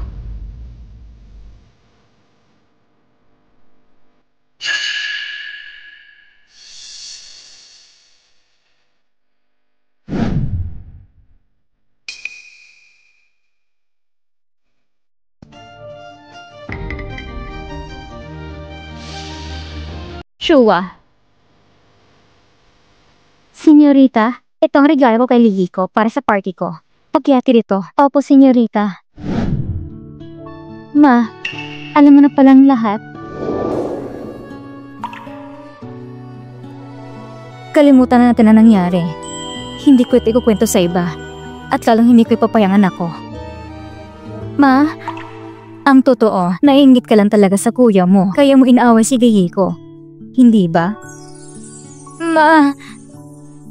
Shua. Senyorita, ito ang regalo ko kay Liiko para sa party ko. Pagyati dito. Opo, senyorita. Ma, alam mo na palang lahat. Kalimutan na natin na nangyari. Hindi ko ito ikukwento sa iba. At lalong hindi ko ipapayangan ako. Ma, ang totoo, naiinggit ka lang talaga sa kuya mo. Kaya mo inaaway si Liiko. Hindi ba? Ma,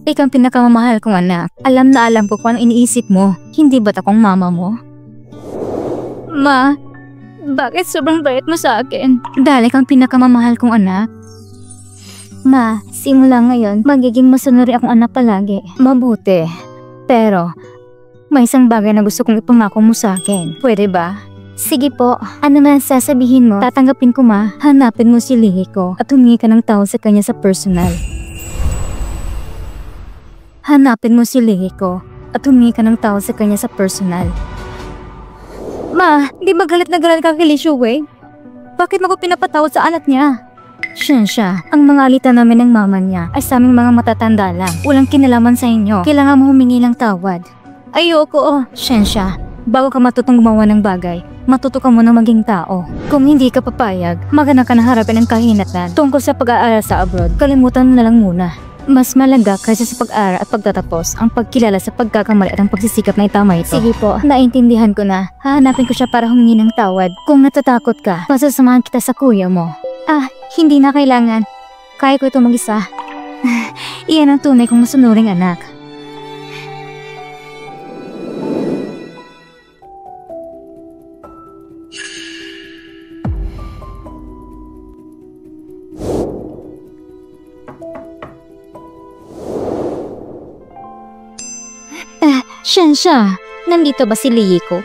ikaw ang pinakamamahal kong anak. Alam na alam ko kung ano iniisip mo. Hindi ba't akong mama mo? Ma, bakit sobrang bait mo sa akin? Dahil kang pinakamamahal kong anak. Ma, simula ngayon, magiging masunuri akong anak palagi. Mabuti. Pero, may isang bagay na gusto kong ipangako mo sa akin. Pwede ba? Sige po, ano man sasabihin mo, tatanggapin ko ma. Hanapin mo si Liiko at humingi ka ng tawad sa kanya sa personal. Hanapin mo si Liiko at humingi ka ng tawad sa kanya sa personal. Ma, di ba galit na galit ka kay Li Shuwei? Bakit mo ko pinapatawad sa anak niya? Zhengxia, ang mga alita namin ng mama niya ay sa aming mga matatanda lang. Walang kinalaman sa inyo. Kailangan mo humingi ng tawad. Ayoko, Zhengxia. Bago ka matutong gumawa ng bagay, matuto ka muna maging tao. Kung hindi ka papayag, magana ka na harapin ang kahinatan tungkol sa pag-aaral sa abroad. Kalimutan mo na lang muna. Mas malaga kaysa sa pag-aaral at pagtatapos ang pagkilala sa pagkakamali at ang pagsisikap na itama ito. Sige po, naintindihan ko na. Hahanapin ko siya para humingi ng tawad. Kung natatakot ka, pasasamahan kita sa kuya mo. Ah, hindi na kailangan. Kaya ko ito mag-isa. Iyan ang tunay kong masunuring anak. Zhengxia, nandito ba si Liiko?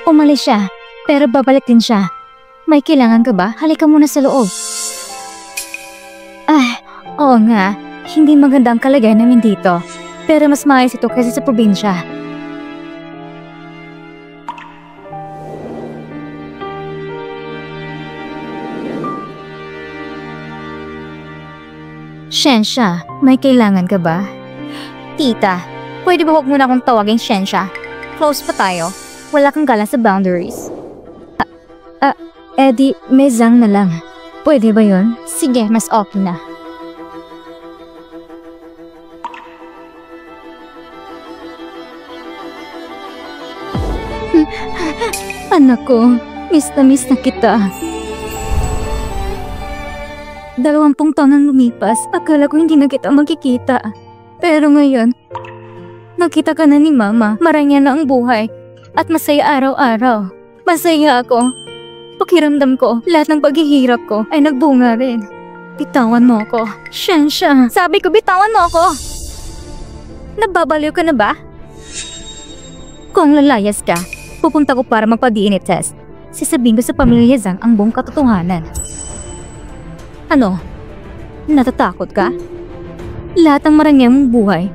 Umalis siya, pero babalik din siya. May kailangan ka ba? Halika muna sa loob. Oo nga, hindi maganda ang kalagayan namin dito. Pero mas maayos ito kaysa sa probinsya. Zhengxia, may kailangan ka ba? Tita, pwede ba huwag muna akong tawagin Zhengxia? Close pa tayo. Wala kang galang sa boundaries. Eddie, may Zhang na lang. Pwede ba yun? Sige, mas okay na. Anak ko, Miss na kita. 20 taon nang lumipas, akala ko hindi na kita makikita. Pero ngayon, nakita ka na ni Mama, maranya na ang buhay. At masaya araw-araw. Masaya ako. Pakiramdam ko, lahat ng paghihirap ko ay nagbunga rin. Bitawan mo ako. Siya. Sabi ko, bitawan mo ako. Nababaliw ka na ba? Kung lalayas ka, pupunta ko para magpa-DNA test. Sasabihin ko sa pamilya Zhang ang buong katotohanan. Ano? Natatakot ka? Lahat ng marangya mong buhay,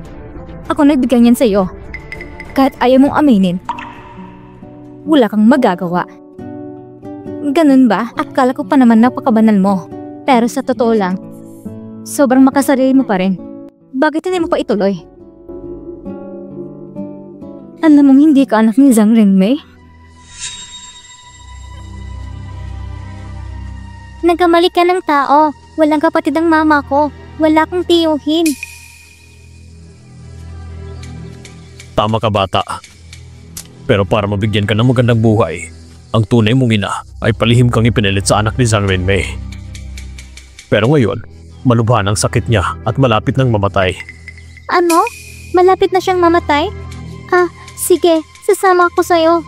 ako nagbigay niyan sa'yo. Kahit ayaw mong aminin, wala kang magagawa. Ganun ba? Akala ko pa naman napakabanal mo. Pero sa totoo lang, sobrang makasarili mo pa rin. Bakit hindi mo pa ituloy? Alam mong hindi ka anak ni Zhang Renmei? Nagkamali ka ng tao. Walang kapatid ang mama ko. Wala kang tiyuhin. Tama ka, bata. Pero para mabigyan ka ng magandang buhay, ang tunay mong ina ay palihim kang ipinilit sa anak ni Zhang Renmei. Pero ngayon, malubhan ang sakit niya at malapit nang mamatay. Ano? Malapit na siyang mamatay? Sige. Sasama ako sa'yo.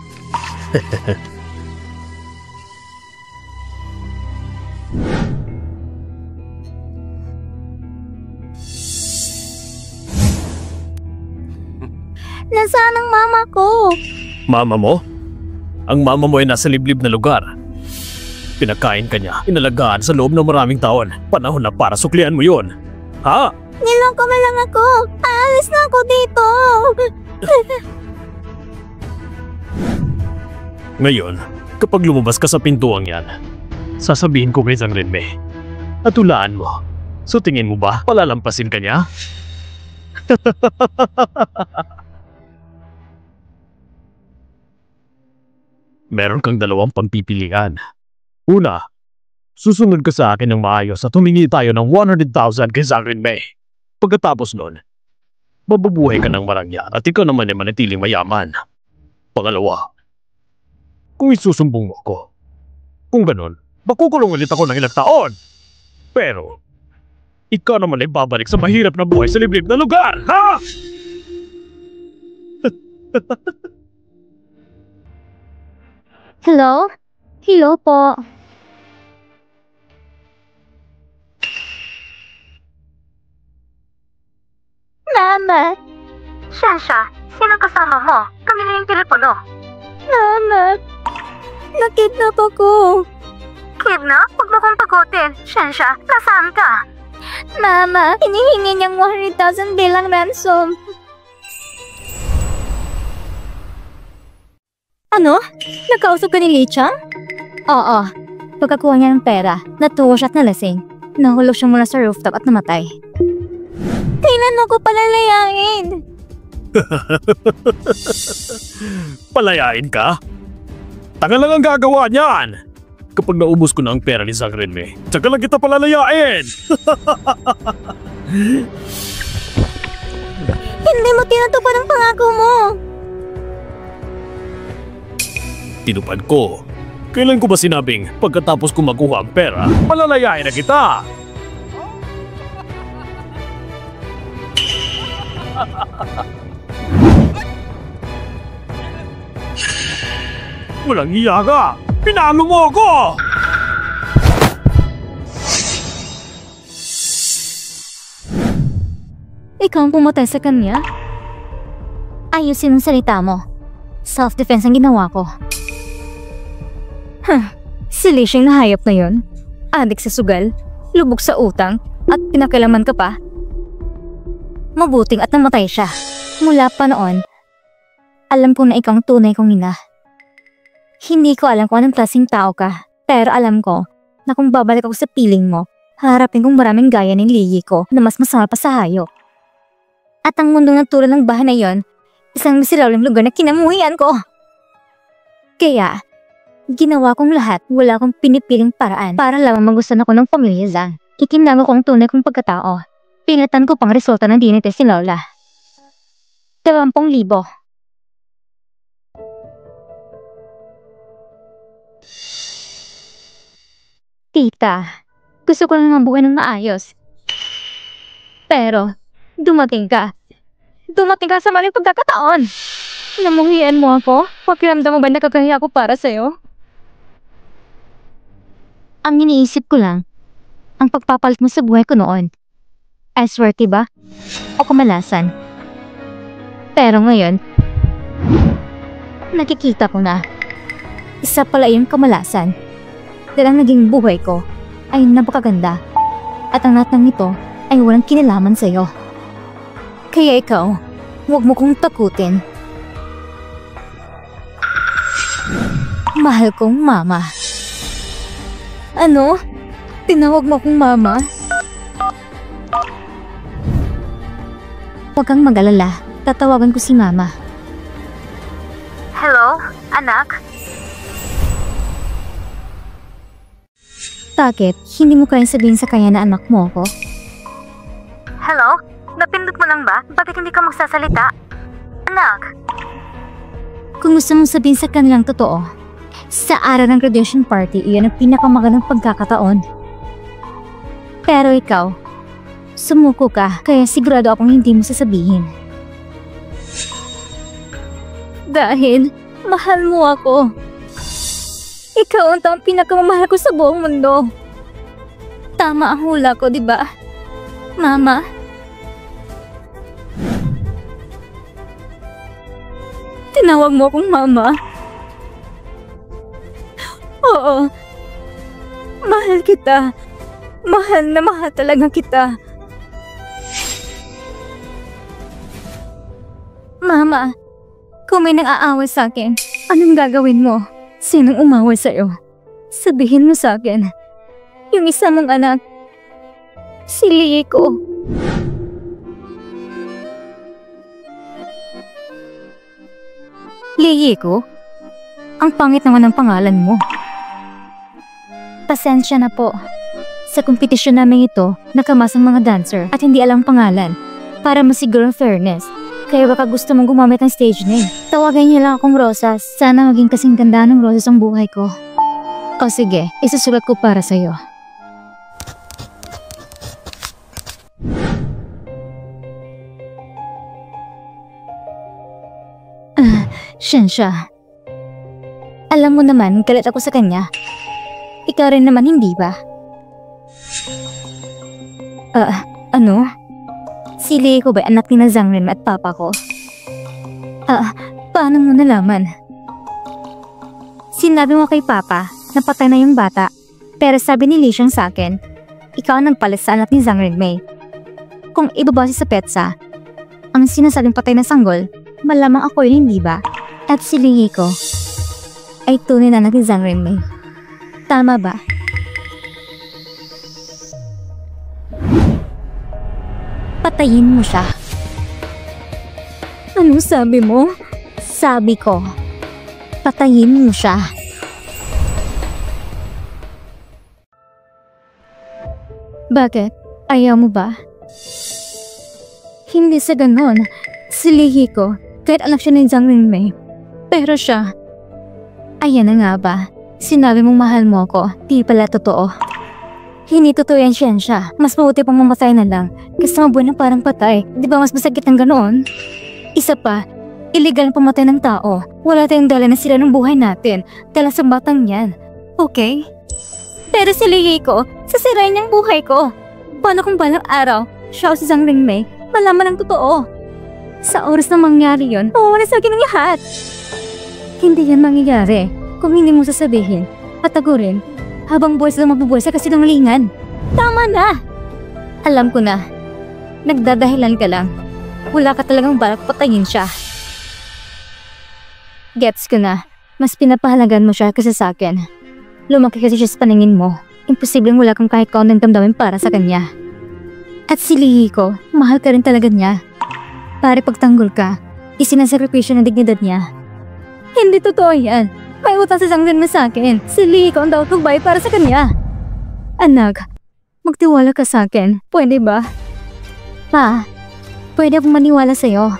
Nasaan ang mama ko? Mama mo? Ang mama mo ay nasa liblib na lugar. Pinakain ka niya, inalagaan sa loob ng maraming taon. Panahon na para suklian mo yun. Ha? Niloko mo lang ako. Aalis na ako dito. Ngayon, kapag lumabas ka sa pintuang yan, sasabihin ko kay Zhang Renmei at hulaan mo. So tingin mo ba palalampasin ka niya? Meron kang dalawang pagpipilian. Una, susunod ka sa akin ng maayos at humingi tayo ng 100,000 kay Zhang Renmei. Pagkatapos nun, mabubuhay ka ng marangya at ikaw naman ay manatiling mayaman. Pangalawa, kung isusumbong mo ako, kung ganun, makukulong ulit ako ng ilang taon. Pero, ikaw naman ay babalik sa mahirap na buhay sa liblib na lugar, ha? Hello? Hello po. Mama! Shasha, sino kasama mo? Kami na yung telepono. Mama! Nakidnap ako. Kidnap? Huwag mo kong pagutin. Shasha, nasaan ka? Mama, hinihingi niyang 100,000 bilang ransom. Ano? Nakausap ka ni Li Chang? Oo. Pagkakuha niya ng pera, natuwa siya at nalasing. Nahulog siya mula sa rooftop at namatay. Kailan mo ko palalayain? Palayain ka? Tanga lang ang gagawa niyan! Kapag naubos ko na ang pera ni Zhang Renmei, tsaka lang kita palalayain! Hindi mo tinutupad ang pangako mo! Tinupad ko. Kailan ko ba sinabing pagkatapos ko makuha ang pera, palalayain na kita? Walang iya ka! Pinalo mo ako! Ikaw ang pumatay sa kanya? Ayusin ang salita mo. Self-defense ang ginawa ko. Si Li Sheng na hayop na yun. Adik sa sugal, lubog sa utang, at pinakalaman ka pa. Mabuting at namatay siya. Mula pa noon, alam ko na ikaw ang tunay kong ina. Hindi ko alam kung anong klaseng tao ka, pero alam ko na kung babalik ako sa piling mo, harapin kong maraming gaya ng Liyi ko na mas masama pa sa hayop. At ang mundong natulad ng bahay na yon, isang miserableng lugar na kinamuhian ko. Kaya, ginawa kong lahat, wala akong pinipiling paraan para lamang magustuhan ako ng pamilya Zhang. Ikinago ko ang tunay kong pagkatao. Pinatan ko pang resulta ng DNA test ni Lola. 20,000. Tita, gusto ko lang mabuhay ng maayos. Pero, dumating ka. Dumating ka sa maling pagkakataon. Namuhian mo ako? Pakiramdam mo ba nakakahiya ako para sa'yo? Ang iniisip ko lang, ang pagpapalit mo sa buhay ko noon. Ay swerte ba? O kamalasan? Pero ngayon, nakikita ko na, isa pala yung kamalasan. Dahil ang naging buhay ko ay napakaganda. At ang lahat ng ito ay walang kinalaman sa'yo. Kaya ikaw, huwag mo kong takutin. Mahal kong mama. Ano? Tinawag mo kong mama? Huwag kang mag-alala. Tatawagan ko si mama. Hello, anak? Bakit? Hindi mo kayang sabihin sa kanya na anak mo ako? Hello? Napindot mo lang ba? Bakit hindi ka magsasalita? Anak? Kung gusto mong sabihin sa kanilang totoo, sa araw ng graduation party, iyan ang pinakamagandang pagkakataon. Pero ikaw, sumuko ka, kaya sigurado akong hindi mo sasabihin. Dahil, mahal mo ako. Ikaw ang taong pinakamamahal ko sa buong mundo. Tama ang hula ko, di ba? Mama? Tinawag mo akong mama? Oo. Mahal kita. Mahal na mahal talaga kita. Mama, kung may nang-aaway sa akin, anong gagawin mo? Sinong umaway sa'yo? Sabihin mo sa akin. Yung isa mong anak, si Lieko. Lieko? Ang pangit naman ng pangalan mo. Pasensya na po. Sa kompetisyon namin ito, nakamasang mga dancer at hindi alam pangalan para masiguro ang fairness. Kaya baka gusto mong gumamit ng stage name. Tawagan niyo lang akong Rosas. Sana maging kasing ganda ng Rosas ang buhay ko. O sige, isusulat ko para sa'yo. Shensha. Alam mo naman, galit ako sa kanya. Ikaw rin naman, hindi ba? Ano? Si Lieko ba anak ni Zhang at papa ko? Paano mo nalaman? Sinabi mo kay papa na patay na yung bata. Pero sabi ni Li Xiang sa akin, ikaw ang nagpalit sa anak ni Zhang Renmei. Kung ibabase sa petsa, ang sinasabing patay na sanggol, malamang ako yun, hindi ba? At si Lieko ay tunay na anak ni Zhang Renmei. Tama ba? Patayin mo siya. Anong sabi mo? Sabi ko, patayin mo siya. Bakit? Ayaw mo ba? Hindi sa ganon. Si Lieko, kahit anak siya ni Zhang Renmei. Pero siya, ayan na nga ba? Sinabi mong mahal mo ako, di pala totoo. Hindi totoo yan, Shensha. Mas mabuti pang mamatay na lang. Kasi mabuhay na parang patay. Di ba mas masakit ng ganoon? Isa pa, illegal na pumatay ng tao. Wala tayong dala na sila ng buhay natin. Dala sa batang yan. Okay? Pero si Lieko, sasirain niyang buhay ko. Paano kung balang araw, siya o si Zhang Renmei, malaman ng totoo? Sa oras na mangyari yun, mawawala sa akin ang lahat. Hindi yan mangyayari kung hindi mo sasabihin, patagurin, habang buhay sila mabubuhay sa kasinungalingan. Tama na! Alam ko na. Nagdadahilan ka lang. Wala ka talagang balak patayin siya. Gets ko na. Mas pinapahalagan mo siya kasi sa akin. Lumaki kasi siya sa paningin mo. Imposibleng wala kang kahit kaunting damdamin para sa kanya. At si Lieko, mahal ka rin talaga niya. Pare pagtanggol ka, isinasakripisyo ng dignidad niya. Hindi totoo yan. May utang si Zhang Renmei sa akin. Si Lieko ang dapat magbayad para sa kanya. Anak, magtiwala ka sa akin. Pwede ba? Pa, pwede akong maniwala sa'yo.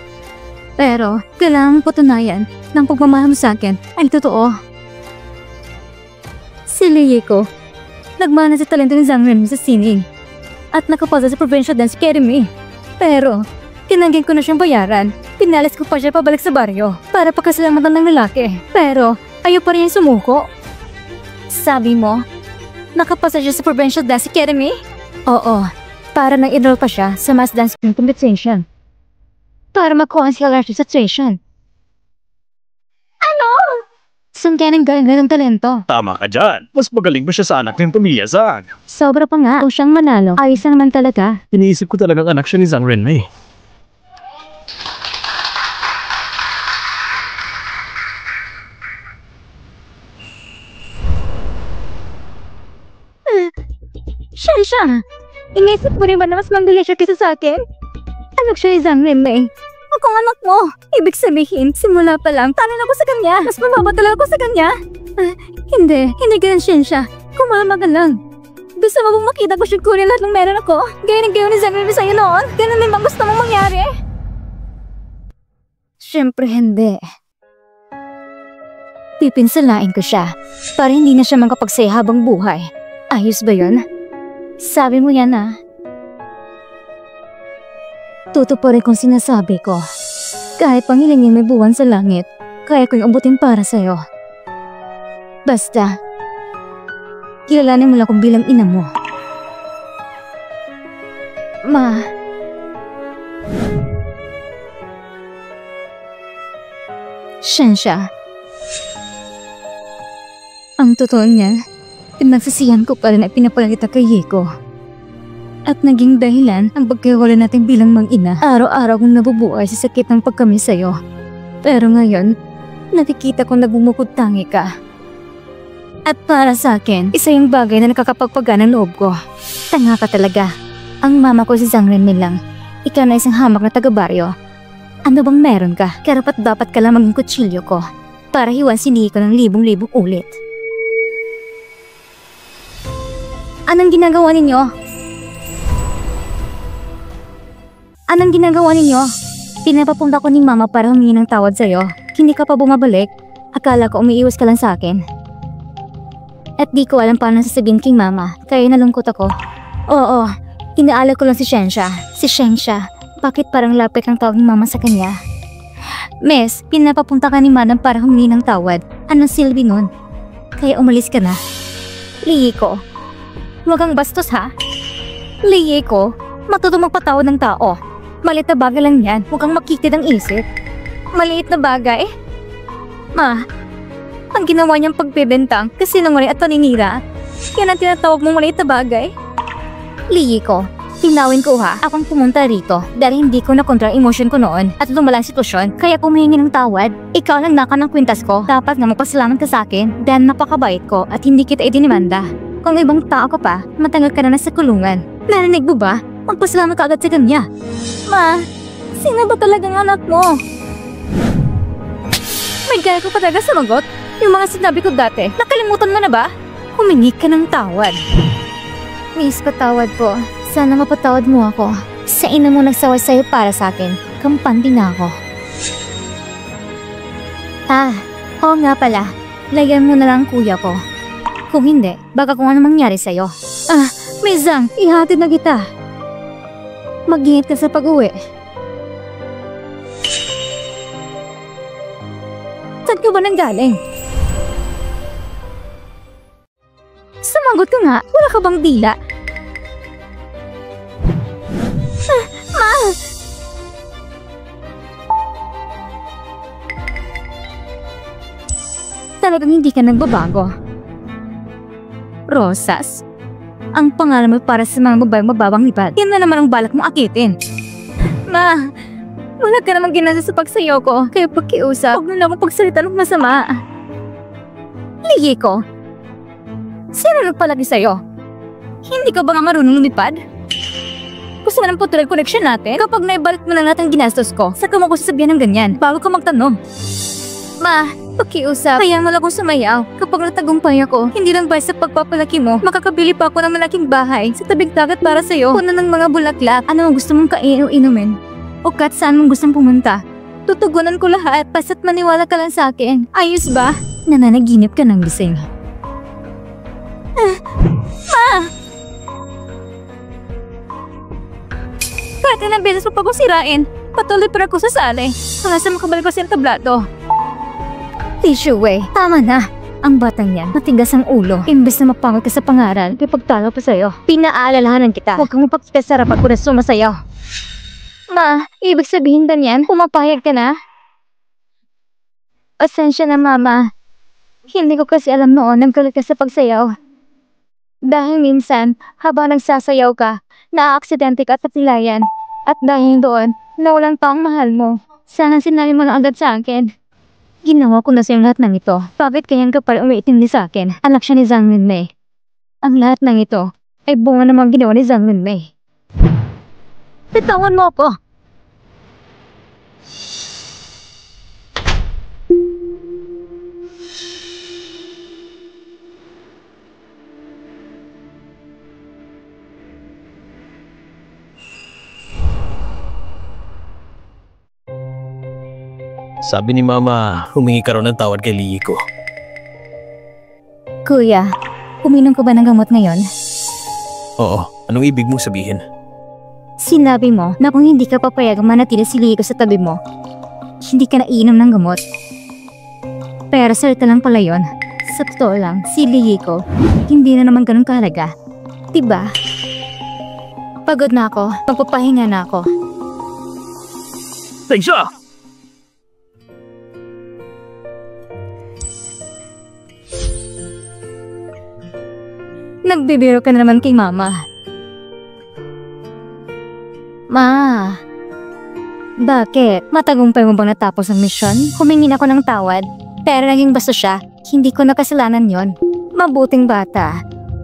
Pero, kailangan patunayan ng pagmamahal mo sa akin ay totoo. Si Lieko. Nagmana sa talento ni Zhang Renmin sa sining. At nakapasa sa Provincial Dance Academy. Pero, tinanggin ko na siyang bayaran. Pinalis ko pa siya pabalik sa baryo para pagkasalamatan ng lalaki. Pero, ayaw pa rin sumuko. Sabi mo, nakapasa siya sa Provincial Dance Academy? Oo, para nang-enroll pa siya sa Mass Dance Competition. Para makuha ang scholarship sa tuition. Ano? Saan kaya nang galing ng talento? Tama ka dyan. Mas magaling ba siya sa anak ng pamilya Zhang? Sobra pa nga. Kung siyang manalo, ayos na naman talaga. Iniisip ko talagang anak siya ni Zhang Renmei. Siya. Inisip mo rin ba na mas mandali siya kaysa sa akin? Anak siya ni Zhang Renmei. Akong anak mo. Ibig sabihin, simula pa lang, tanin ako sa kanya. Mas mababa talaga ako sa kanya. Hindi ganun siya. Kumama ka lang. Gusto mo bang makita ko siya kunin lahat ng meron ako? Gaya ng gayon ni Zhang Renmei sa'yo noon? Ganun din bang gusto mong mangyari? Siyempre hindi. Pipinsalain ko siya para hindi na siya makapagsaya habang buhay. Ayos ba yun? Sabi mo yan Tutuparin kong sinasabi ko. Kahit pangilingin may buwan sa langit, kaya ko yung abutin para sa'yo. Basta, kilalanin mo lang kung bilang ina mo. Ma. Siya. Ang totoo niyan, pinagsisihan ko pa rin ay pinapalagita kay Yeko. At naging dahilan ang pagkawala natin bilang mag-ina. Araw-araw kong nabubuhay sa sakit ng pagkamis sa'yo. Pero ngayon, nakikita kong nagbumukod tangi ka. At para sa akin, isa yung bagay na nakakapagpagaan ng loob ko. Tanga ka talaga. Ang mama ko si Zhang Renmin lang. Ikaw na isang hamak na taga-baryo. Ano bang meron ka? Karapat dapat ka lang maging kutsilyo ko para hiwansinihin ko ng libong-libong ulit. Anong ginagawa ninyo? Pinapapunta ko ni mama para humingi ng tawad sa'yo. Hindi ka pa bumabalik. Akala ko umiiwas ka lang sa akin. At di ko alam paano sasabihin kay mama, kaya nalungkot ako. Oo, inaalala ko lang si Shensha. Si Shensha, bakit parang lapit ang tawag ni mama sa kanya? Miss, pinapapunta ka ni Manang para humingi ng tawad. Anong silbi nun? Kaya umalis ka na. Lieko, huwag kang bastos ha? Lieko, matutong magpatawad ng tao. Maliit na bagay lang yan, huwag kang makitid ang isip. Maliit na bagay? Ma, ang ginawa niyang pagbebentang kasi nangulit at paninira. Yan ang tinatawag mong maliit na bagay? Lieko, tinawin ko ha, akong pumunta rito dahil hindi ko nakontra ang emosyon ko noon at lumala ang sitwasyon kaya pumihingi ng tawad. Ikaw lang naka ng kwintas ko, dapat nga magpasalamat ka sa akin dahil napakabait ko at hindi kita idinimanda. Kung ibang tao ka pa, matagal ka na sa kulungan. Narinig mo ba? Magpasalamat ka agad sa kanya. Ma, sino ba talagang anak mo? May gaya ko pa talaga sumagot. Yung mga sinabi ko dati, nakalimutan mo na ba? Humingi ka ng tawad. Miss, patawad po. Sana mapatawad mo ako. Sa ina mo nagsawa sa'yo para sa akin. Kampante na ako. Oo nga pala. Lagyan mo na lang kuya ko. Kung hindi, baka kung ano mangyari sa'yo. Miss Zhang, ihatid na kita. Mag-ingat ka sa pag-uwi. Saan ka ba nanggaling? Sumagot ka nga, wala ka bang dila? Ma! Talagang hindi ka nagbabago. Rosas? Ang pangalan mo para sa mga babaeng mababang lipad. Yan na naman ang balak mong akitin. Ma, wala ka namang ginasa sa pagsayaw ko. Kaya pakiusap, huwag na akong pagsalita ng masama. Lieko, sino nagpalagi sa'yo? Hindi ka ba nga marunong lumipad? Gusto mo ng putulan connection natin? Kapag naibalik mo na natin ginastos ko, saka mo ko sasabihan ng ganyan, bago ka magtanong. Ma, pakiusap, kaya mo lang akong sumayaw. Kapag natagumpay ako, hindi lang ba sa pagpapalaki mo, makakabili pa ako ng malaking bahay sa tabing dagat para sa'yo. Puno ng mga bulaklak, ano ang gusto mong kainin o inumin? O kahit saan mong gustong pumunta. Tutugunan ko lahat, basta't maniwala ka lang sa akin. Ayos ba? Nananaginip ka ng gising. Kahit ilang beses mo pa kong sirain, patuloy pa ako sasali. Hanggang sa makabalik ko sa entablado. Tissue tama na. Ang batang yan, matigas ang ulo. Imbes na mapangot ka sa pangaral, may pagtalo pa sa'yo. Pinaalalahanan kita. Huwag kang mapagkita sa rapat ko na sumasayaw. Ma, ibig sabihin ba niyan, pumapayag ka na? Asensya na, Mama. Hindi ko kasi alam noon nagkalit ka sa pagsayaw. Dahil minsan, habang nagsasayaw ka, naaaksidente ka at patilayan. At dahil doon, nawalan pa ang mahal mo. Sana sinabi mo na agad sa akin. Ginawa ko na sa lahat ng ito. Bakit kayang ka pala umiitindi sa akin? Anak siya ni Zhang Linmei. Ang lahat ng ito ay bunga namang ginawa ni Zhang Linmei. Bitawan mo ako! Sabi ni Mama, humingi ka raw ng tawad kay Liiko. Kuya, uminom ko ba ng gamot ngayon? Oo, anong ibig mong sabihin? Sinabi mo na kung hindi ka papayagang manatili si Liiko sa tabi mo, hindi ka naiinom ng gamot. Pero salita lang pala yun. Sa totoo lang, si Liiko, hindi na naman ganun kahalaga. Diba? Pagod na ako, magpapahinga na ako. Taisha! Nagbibiro ka na naman kay Mama. Ma, bakit? Matagumpay mo bang natapos ang misyon? Humingi ako ng tawad, pero naging basta siya. Hindi ko nakasalanan yon. Mabuting bata.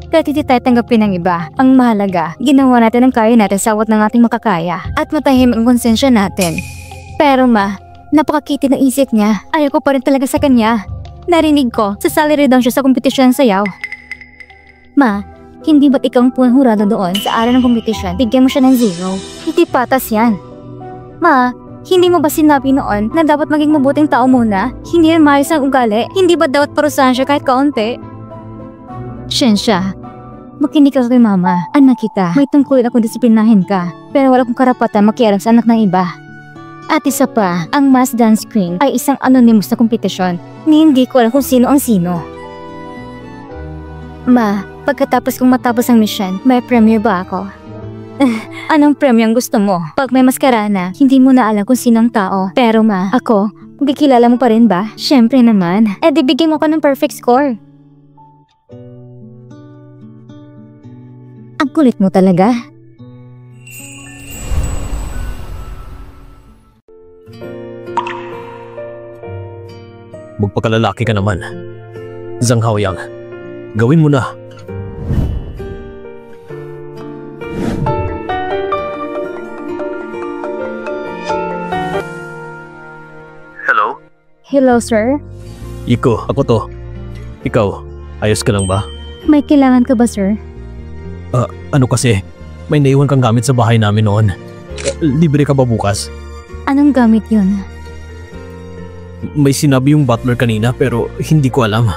Kahit hindi tayo tanggapin ng iba, ang mahalaga, ginawa natin ang kaya natin sa awat ng ating makakaya at matahimik ang konsensya natin. Pero ma, napakakiti ng isip niya. Ayaw ko pa rin talaga sa kanya. Narinig ko, sasali rin daw siya sa kompetisyon ng sayaw. Ma, hindi ba't ikaw ang punang hurado doon sa araw ng kompetisyon? Bigyan mo siya ng 0. Hindi patas yan. Ma, hindi mo ba sinabi noon na dapat maging mabuting tao muna? Hindi rin maayos ang ugali? Hindi ba dapat parusahan siya kahit kaunti? Siyensya, makinig ka kay Mama. Anak kita, may tungkulin akong disiplinahin ka. Pero wala kong karapatan makialam sa anak ng iba. At isa pa, ang mass dance queen ay isang anonymous na kompetisyon. Hindi ko alam kung sino ang sino. Ma, pagkatapos kong matapos ang mission, may premiere ba ako? Anong premiere ang gusto mo? Pag may maskara na, hindi mo na alam kung sino ang tao. Pero ma, ako, magkikilala mo pa rin ba? Syempre naman. Di bigyan mo ko ng perfect score. Ang kulit mo talaga. Magpakalalaki ka naman. Zhang Haoyang, gawin mo na. Hello? Hello, sir. Iko, ako to. Ikaw, ayos ka lang ba? May kailangan ka ba, sir? Ano kasi, may naiwan kang gamit sa bahay namin noon. Libre ka ba bukas? Anong gamit yun? May sinabi yung butler kanina pero hindi ko alam.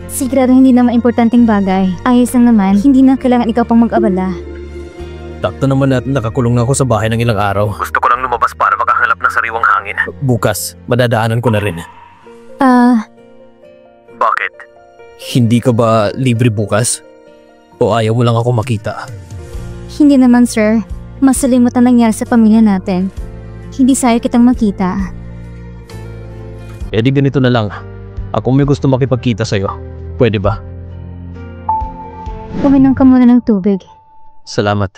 Sigurado hindi naman importanteng bagay. Ayos lang naman, hindi na kailangan ikaw pang mag-abala. Takto naman at nakakulong na ako sa bahay ng ilang araw. Gusto ko lang lumabas para makahanap ng sariwang hangin. Bukas, madadaanan ko na rin. Bakit? Hindi ka ba libre bukas? O ayaw mo lang ako makita? Hindi naman, sir. Masalimot na nangyari sa pamilya natin. Hindi sayo kitang makita. Eh di ganito na lang. Ako may gusto makipagkita sa'yo. Pwede ba? Uminom ka muna ng tubig. Salamat.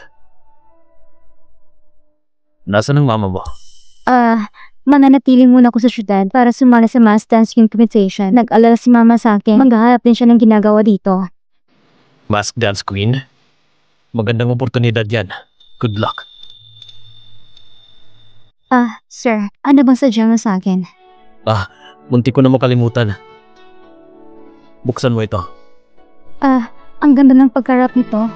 Nasaan ang mama mo? Mananatili muna ako sa syudad para sumali sa mass dance competition. Nag-alala si mama sa akin. Maghahanap din siya ng ginagawa dito. Mask Dance Queen? Magandang oportunidad yan. Good luck. Sir, ano bang sadya mo sa akin? Munti ko na makalimutan. Buksan mo ito. Ang ganda ng pagkarap nito.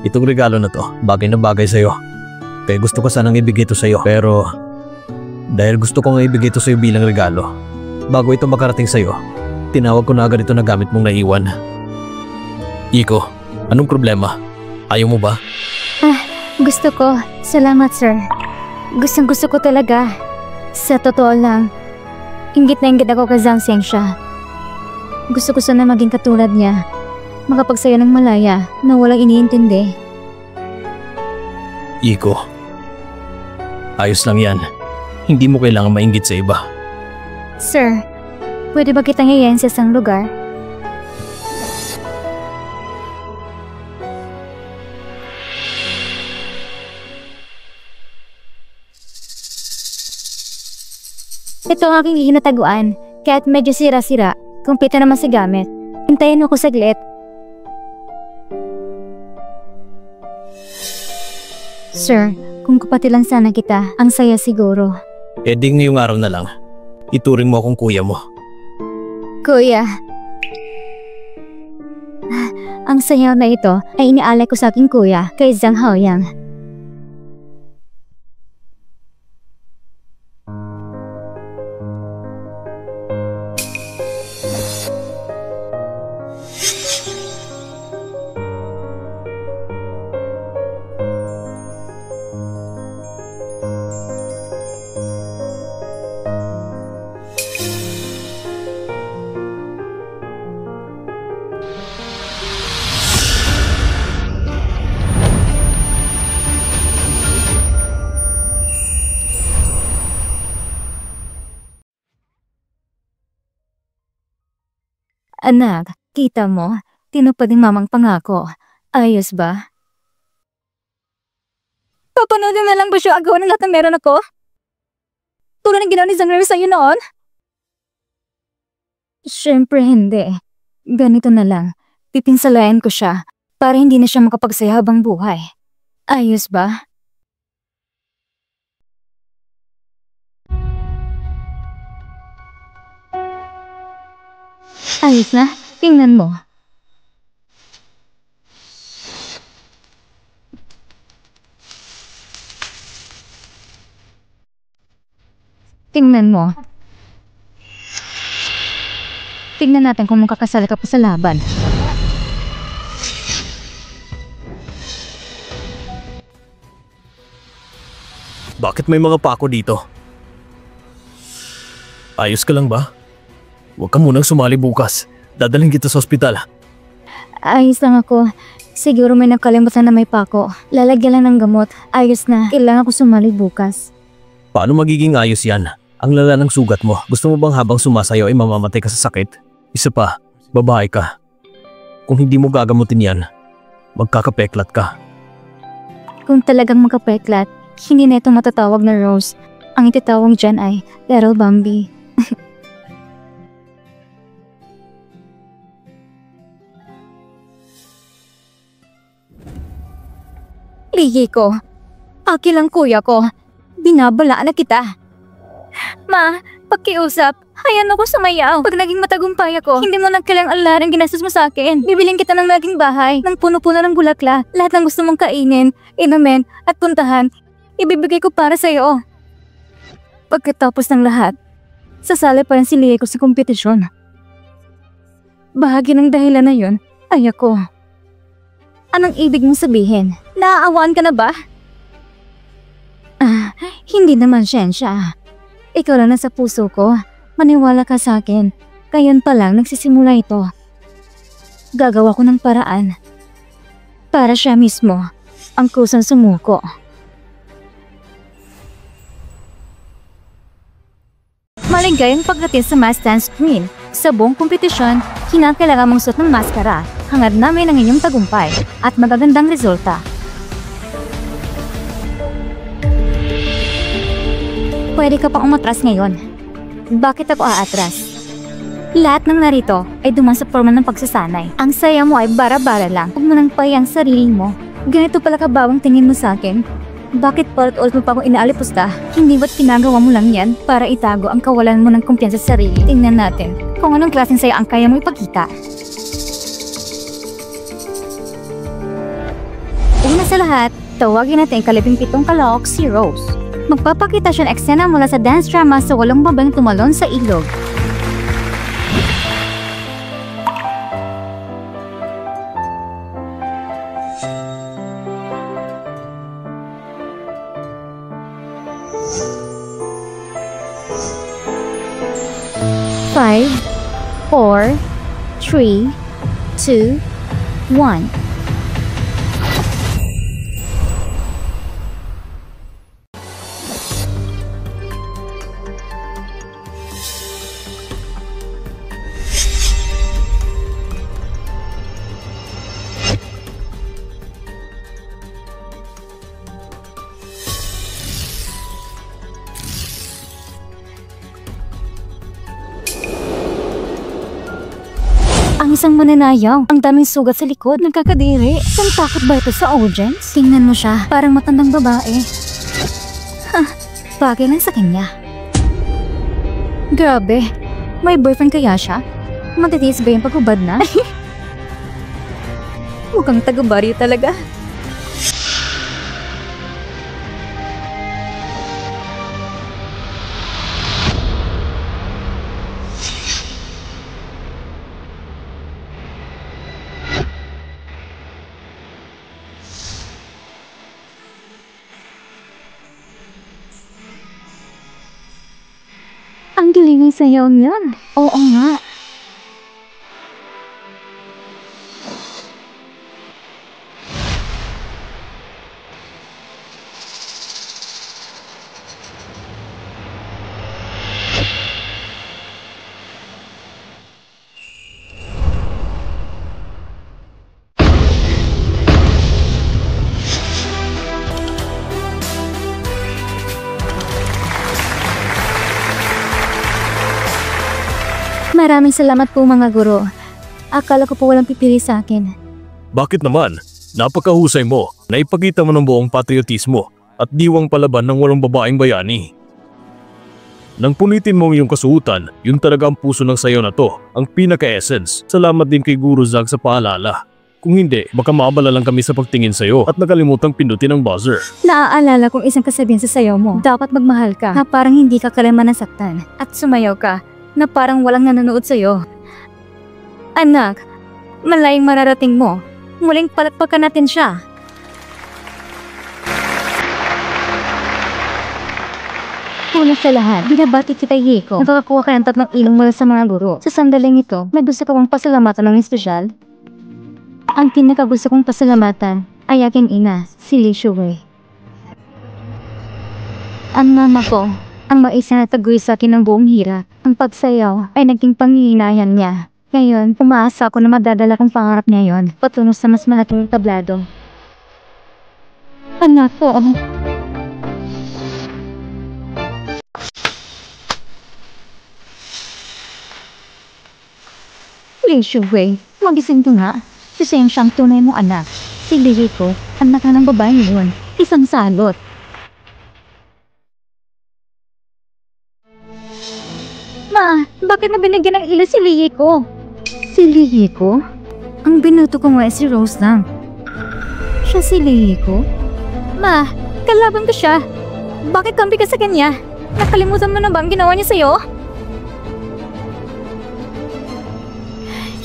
Itong regalo na to, bagay na bagay sa'yo. Kaya gusto ko sanang ibigay ito sa'yo. Pero dahil gusto ko nga ibigay ito sa'yo bilang regalo, bago ito makarating sa'yo, tinawag ko na agad ito na gamit mong naiwan. Iko, anong problema? Ayaw mo ba? Gusto ko. Salamat, sir. Gustong-gusto ko talaga. Sa totoo lang, inggit na inggit ako kay Zhang Xingsha. Gusto ko sana maging katulad niya. Makapagsaya ng malaya na walang iniintindi. Iko, ayos lang yan. Hindi mo kailangan mainggit sa iba. Sir, pwede ba kitang iyan sa isang lugar? Ito ang aking ihinataguan, kaya't medyo sira-sira. Kumpleto naman sa gamit. Hintayin mo ko saglit. Sir, kung kapatid lang sana kita, ang saya siguro. Eh di ngayong araw na lang, ituring mo akong kuya mo. Kuya. Ang sayaw na ito ay inialay ko sa aking kuya, kay Zhang Haoyang. Anak, kita mo, tinupad ng mamang pangako. Ayos ba? Papanoodin na lang ba siya agawan ng lahat ng meron ako? Tulad ng ginawa ni Zhang Rui sa'yo noon? Siyempre hindi. Ganito na lang. Pipinsalayan ko siya para hindi na siya makapagsaya habang buhay. Ayos ba? Ayos na. Tingnan mo. Tingnan mo. Tingnan natin kung makakasala ka pa sa laban. Bakit may mga pako dito? Ayos ka lang ba? Huwag ka munang sumali bukas. Dadalhin kita sa ospital. Ayos lang ako. Siguro may nakalimutan na may pako. Lalagyan lang ng gamot. Ayos na. Kailangan ko sumali bukas. Paano magiging ayos yan? Ang lala ng sugat mo. Gusto mo bang habang sumasayaw ay mamamatay ka sa sakit? Isa pa, babae ka. Kung hindi mo gagamutin yan, magkakapeklat ka. Kung talagang makapeklat, hindi na ito matatawag na Rose. Ang itatawag dyan ay Little Bambi. Ligi ko. Akin lang kuya ko. Binabalaan na kita. Ma, pakiusap. Hayaan ako sumayaw. Pag naging matagumpay ako, hindi mo lang kailangang alarin ginastos mo sa akin. Bibiling kita ng naging bahay, ng puno-puno ng bulaklak. Lahat ng gusto mong kainin, inumin, at puntahan, ibibigay ko para sa'yo. Pagkatapos ng lahat, sasali pa rin si Lie ko sa kompetisyon. Bahagi ng dahilan na yun ay ako. Anong ibig mong sabihin? Naaawaan ka na ba? Hindi naman siyensya. Ikaw lang nasa puso ko. Maniwala ka sa akin. Kayon pa lang nagsisimula ito. Gagawa ko ng paraan. Para siya mismo ang kusang sumuko. Maligayang pagdating sa mass dance screen. Sa buong kompetisyon, kinakailangan mong suot ng maskara. Hangad namin ang inyong tagumpay at magagandang resulta. Pwede ka pang umatras ngayon. Bakit ako aatras? Lahat ng narito ay duman sa forma ng pagsasanay. Ang saya mo ay bara-bara lang. Huwag mo nang payang sarili mo. Ganito pala kabawang tingin mo sa akin. Bakit paulit-ulit mo pa akong inaalipusta? Hindi ba't pinagawa mo lang yan para itago ang kawalan mo ng kumpiyansa sa sarili? Tingnan natin kung anong klaseng saya ang kaya mo ipakita. sa lahat, tawagin natin kalabing-pitong kalaok si Rose. Magpapakita siya ng eksena mula sa dance drama sa 8 babaeng tumalon sa ilog. Five, 4, 3, 2, 1. Ang isang mananayaw, ang daming sugat sa likod, nagkakadiri. Kung takot ba ito sa audience? Tingnan mo siya, parang matandang babae. Bagay lang sa kanya. Grabe, may boyfriend kaya siya? Matitiis ba yung paghubad na? Mukhang taga-baryo talaga. Ang galing ng sayaw niyan. Oo nga. Maraming salamat po mga guro. Akala ko po walang pipili sa akin. Bakit naman? Napakahusay mo. Naipakita mo ng buong patriotismo at diwang palaban ng 8 babaeng bayani. Nang punitin mo yung kasuotan, yun talaga ang puso ng sayaw na to, ang pinaka-essence. Salamat din kay Guru Zag sa paalala. Kung hindi, baka maabala lang kami sa pagtingin sa'yo at nakalimutang pindutin ang buzzer. Naaalala kong isang kasabihan sa sayaw mo. Dapat magmahal ka na parang hindi ka kailanman nasaktan. At sumayaw ka na parang walang nanonood sa'yo. Anak, malayang mararating mo. Muling palakpakan natin siya. Una sa lahat, binabati kita Hiko. Nakakakuha ka ng 3 ilong mula sa mga guro. Sa sandaling ito, may gusto ko bang pasalamatan ng espesyal? Ang pinakagusto kong pasalamatan ay aking ina, si Li Shuwei. Ang mama ko, ang maisa na taguy sa akin ng buong hirap. Ang pagsayaw ay naging panghihinayang niya. Ngayon, umaasa ako na madadala kong pangarap niya yon patungo sa mas malaking tablado. Anak ko. Li Shuwei, magising ko nga. Siyang siyang tunay mong anak. Si Lihiko, anak na ng babae yun. Isang salot. Ma, bakit na binigyan ng ilo si Lihiko? Si Lihiko? Ang binuto ko nga si Rose lang. Siya si Lihiko? Ma, kalaban ko siya. Bakit kampi ka sa kanya? Nakalimutan mo na ba ang ginawa niya sa'yo?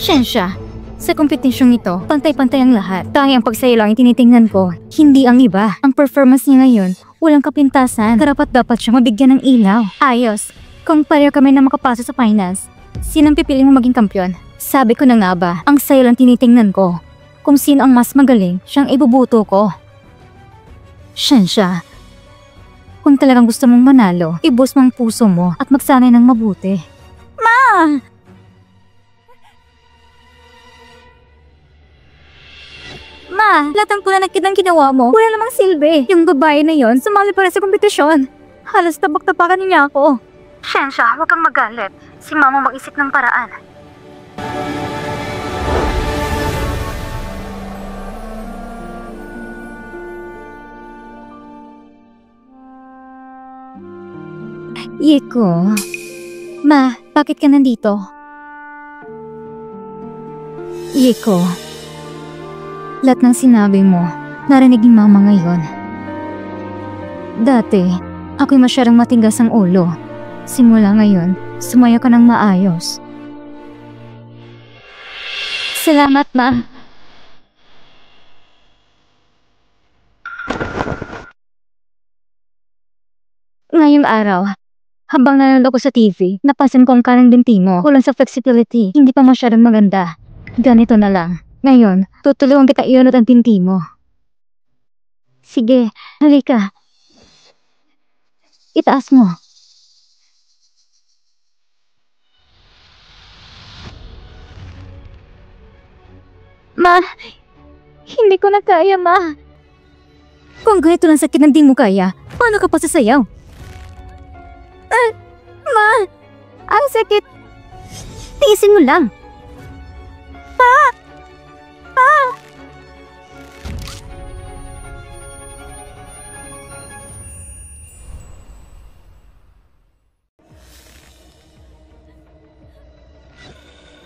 Siyensya, sa kompetisyong ito, pantay-pantay ang lahat. Tangi ang pagsayo lang ang tinitingnan ko, hindi ang iba. Ang performance niya ngayon, walang kapintasan. Karapat-dapat siya mabigyan ng ilaw. Ayos. Kung pareho kami na makapasok sa finals, sinong pipiling mo maging kampyon? Sabi ko na nga ba, ang sayo lang tinitingnan ko. Kung sino ang mas magaling, siyang ibubuto ko. Siyensya, kung talagang gusto mong manalo, ibus mo ang puso mo at magsanay ng mabuti. Ma! Ma, lahat ng punanakit ng ginawa mo, wala namang silbi. Yung babae na yon, sumali pa rin sa kompetisyon. Halos tabak-tapakan niya ako. Siyensya, huwag kang magalit. Si Mama mag-isip ng paraan. Yiko. Ma, bakit ka nandito? Yiko. Lahat ng sinabi mo, narinig ni Mama ngayon. Dati, ako'y masyadong matigas ang ulo. Simula ngayon, sumaya ka ng maayos. Salamat, Ma. Ngayong araw, habang nanonood ako sa TV, napansin ko ang kanang binti mo. Kulang sa flexibility, hindi pa masyadong maganda. Ganito na lang. Ngayon, tutulungan kita iunod ang binti mo. Sige, halika. Itaas mo. Ma, hindi ko na kaya, Ma. Kung ganito lang sakit na di mo kaya, paano ka pa sasayaw? Ma, ang sakit. Tiisin mo lang. Pa! Pa!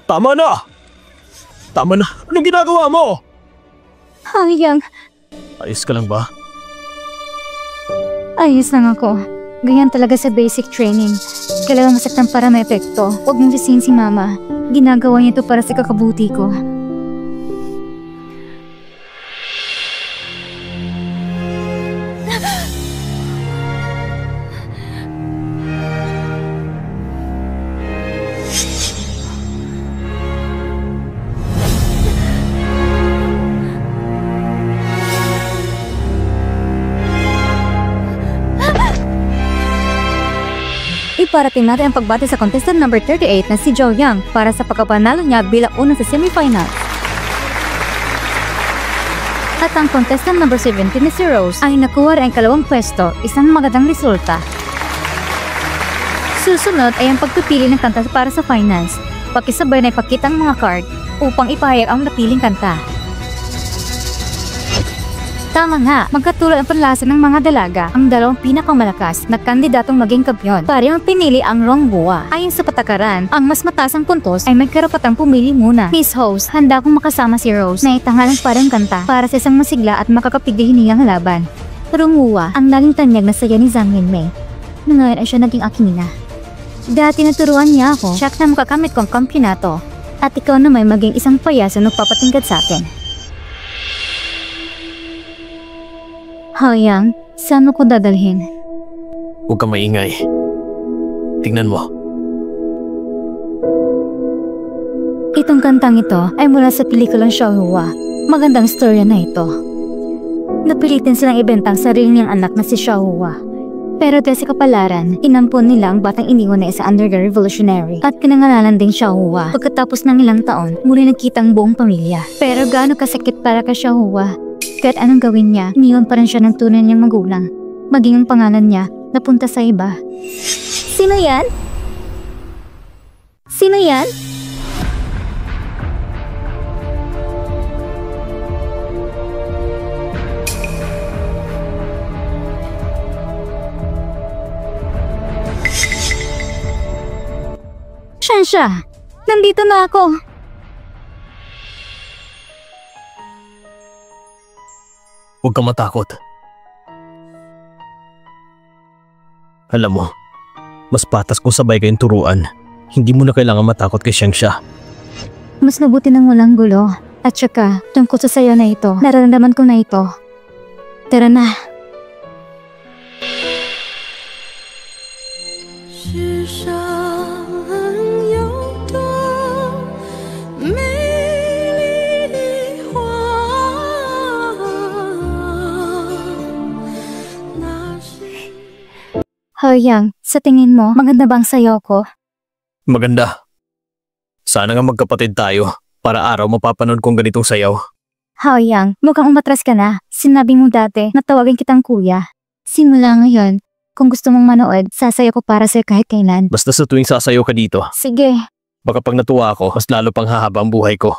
Tama na! Tama na! Anong ginagawa mo? Hayang, Ayos ka lang ba? ayos lang ako. Ganyan talaga sa basic training. Kailangan masaktan para may epekto. Huwag mong sisihin si Mama. Ginagawa niya ito para sa kakabuti ko. Iparating natin ang pagbati sa contestant number 38 na si Joe Young para sa pagkapanalo niya bilang una sa semifinals. At ang contestant number 17 na si Rose ay nakuha rin ang kalawang pwesto, isang magandang resulta. Susunod ay ang pagpipili ng kanta para sa finals. Pakisabay na ipakita ang mga card upang ipahayag ang napiling kanta. Tama nga, magkatulad ang panlasa ng mga dalaga, ang dalawang pinakamalakas na kandidatong maging kampiyon. Parehong pinili ang Rongbua. Ayon sa patakaran, ang mas mataas ang puntos ay may karapatang pumili muna. Miss Host, handa kong makasama si Rose na itangal ang parang kanta para sa isang masigla at makakapigdihiniyang laban. Rongbua, ang naging tanyag na saya ni Zhang Yinmei. Ngayon ay siya naging akina. Dati naturuan niya ako, siyak na makakamit kong kampyonato. At ikaw na may maging isang payaso na papatingkad sa akin. Hayang, saan mo ko dadalhin? Huwag kang maingay. Tingnan mo. Itong kantang ito ay mula sa pelikulang Xiaohua. Magandang storya na ito. Napilitin silang ibenta ang sarili niyang anak na si Xiaohua. Pero dahil sa kapalaran, inampon nila ang batang iniwan na isa underground revolutionary at pinangalanan ding Xiaohua. Pagkatapos ng ilang taon, muli nagkita ang buong pamilya. Pero gaano kasakit para kay Xiaohua? Kahit anong gawin niya, iniwan pa rin siya ng tunay niyang magulang. Maging ang pangalan niya, napunta sa iba. Sino yan? Sino yan? Siya. Nandito na ako. Huwag kang matakot. Alam mo, mas patas kung sabay kayong turuan. Hindi mo na kailangan matakot kay Xiangxia. Mas mabuti nang walang gulo. At saka, tungkol sa sayo na ito, nararamdaman ko na ito. Tara na. Hayang, sa tingin mo, maganda bang sayo ko? Maganda. Sana nga magkapatid tayo para araw mapapanood kong ganitong sayaw. Hayang, mukhang umatras ka na. Sinabi mo dati na tawagin kitang kuya. Simula ngayon, kung gusto mong manood, sasayaw ko para sa'yo kahit kailan. Basta sa tuwing sasayaw ka dito, Sige. baka pag natuwa ako, mas lalo pang hahaba ang buhay ko.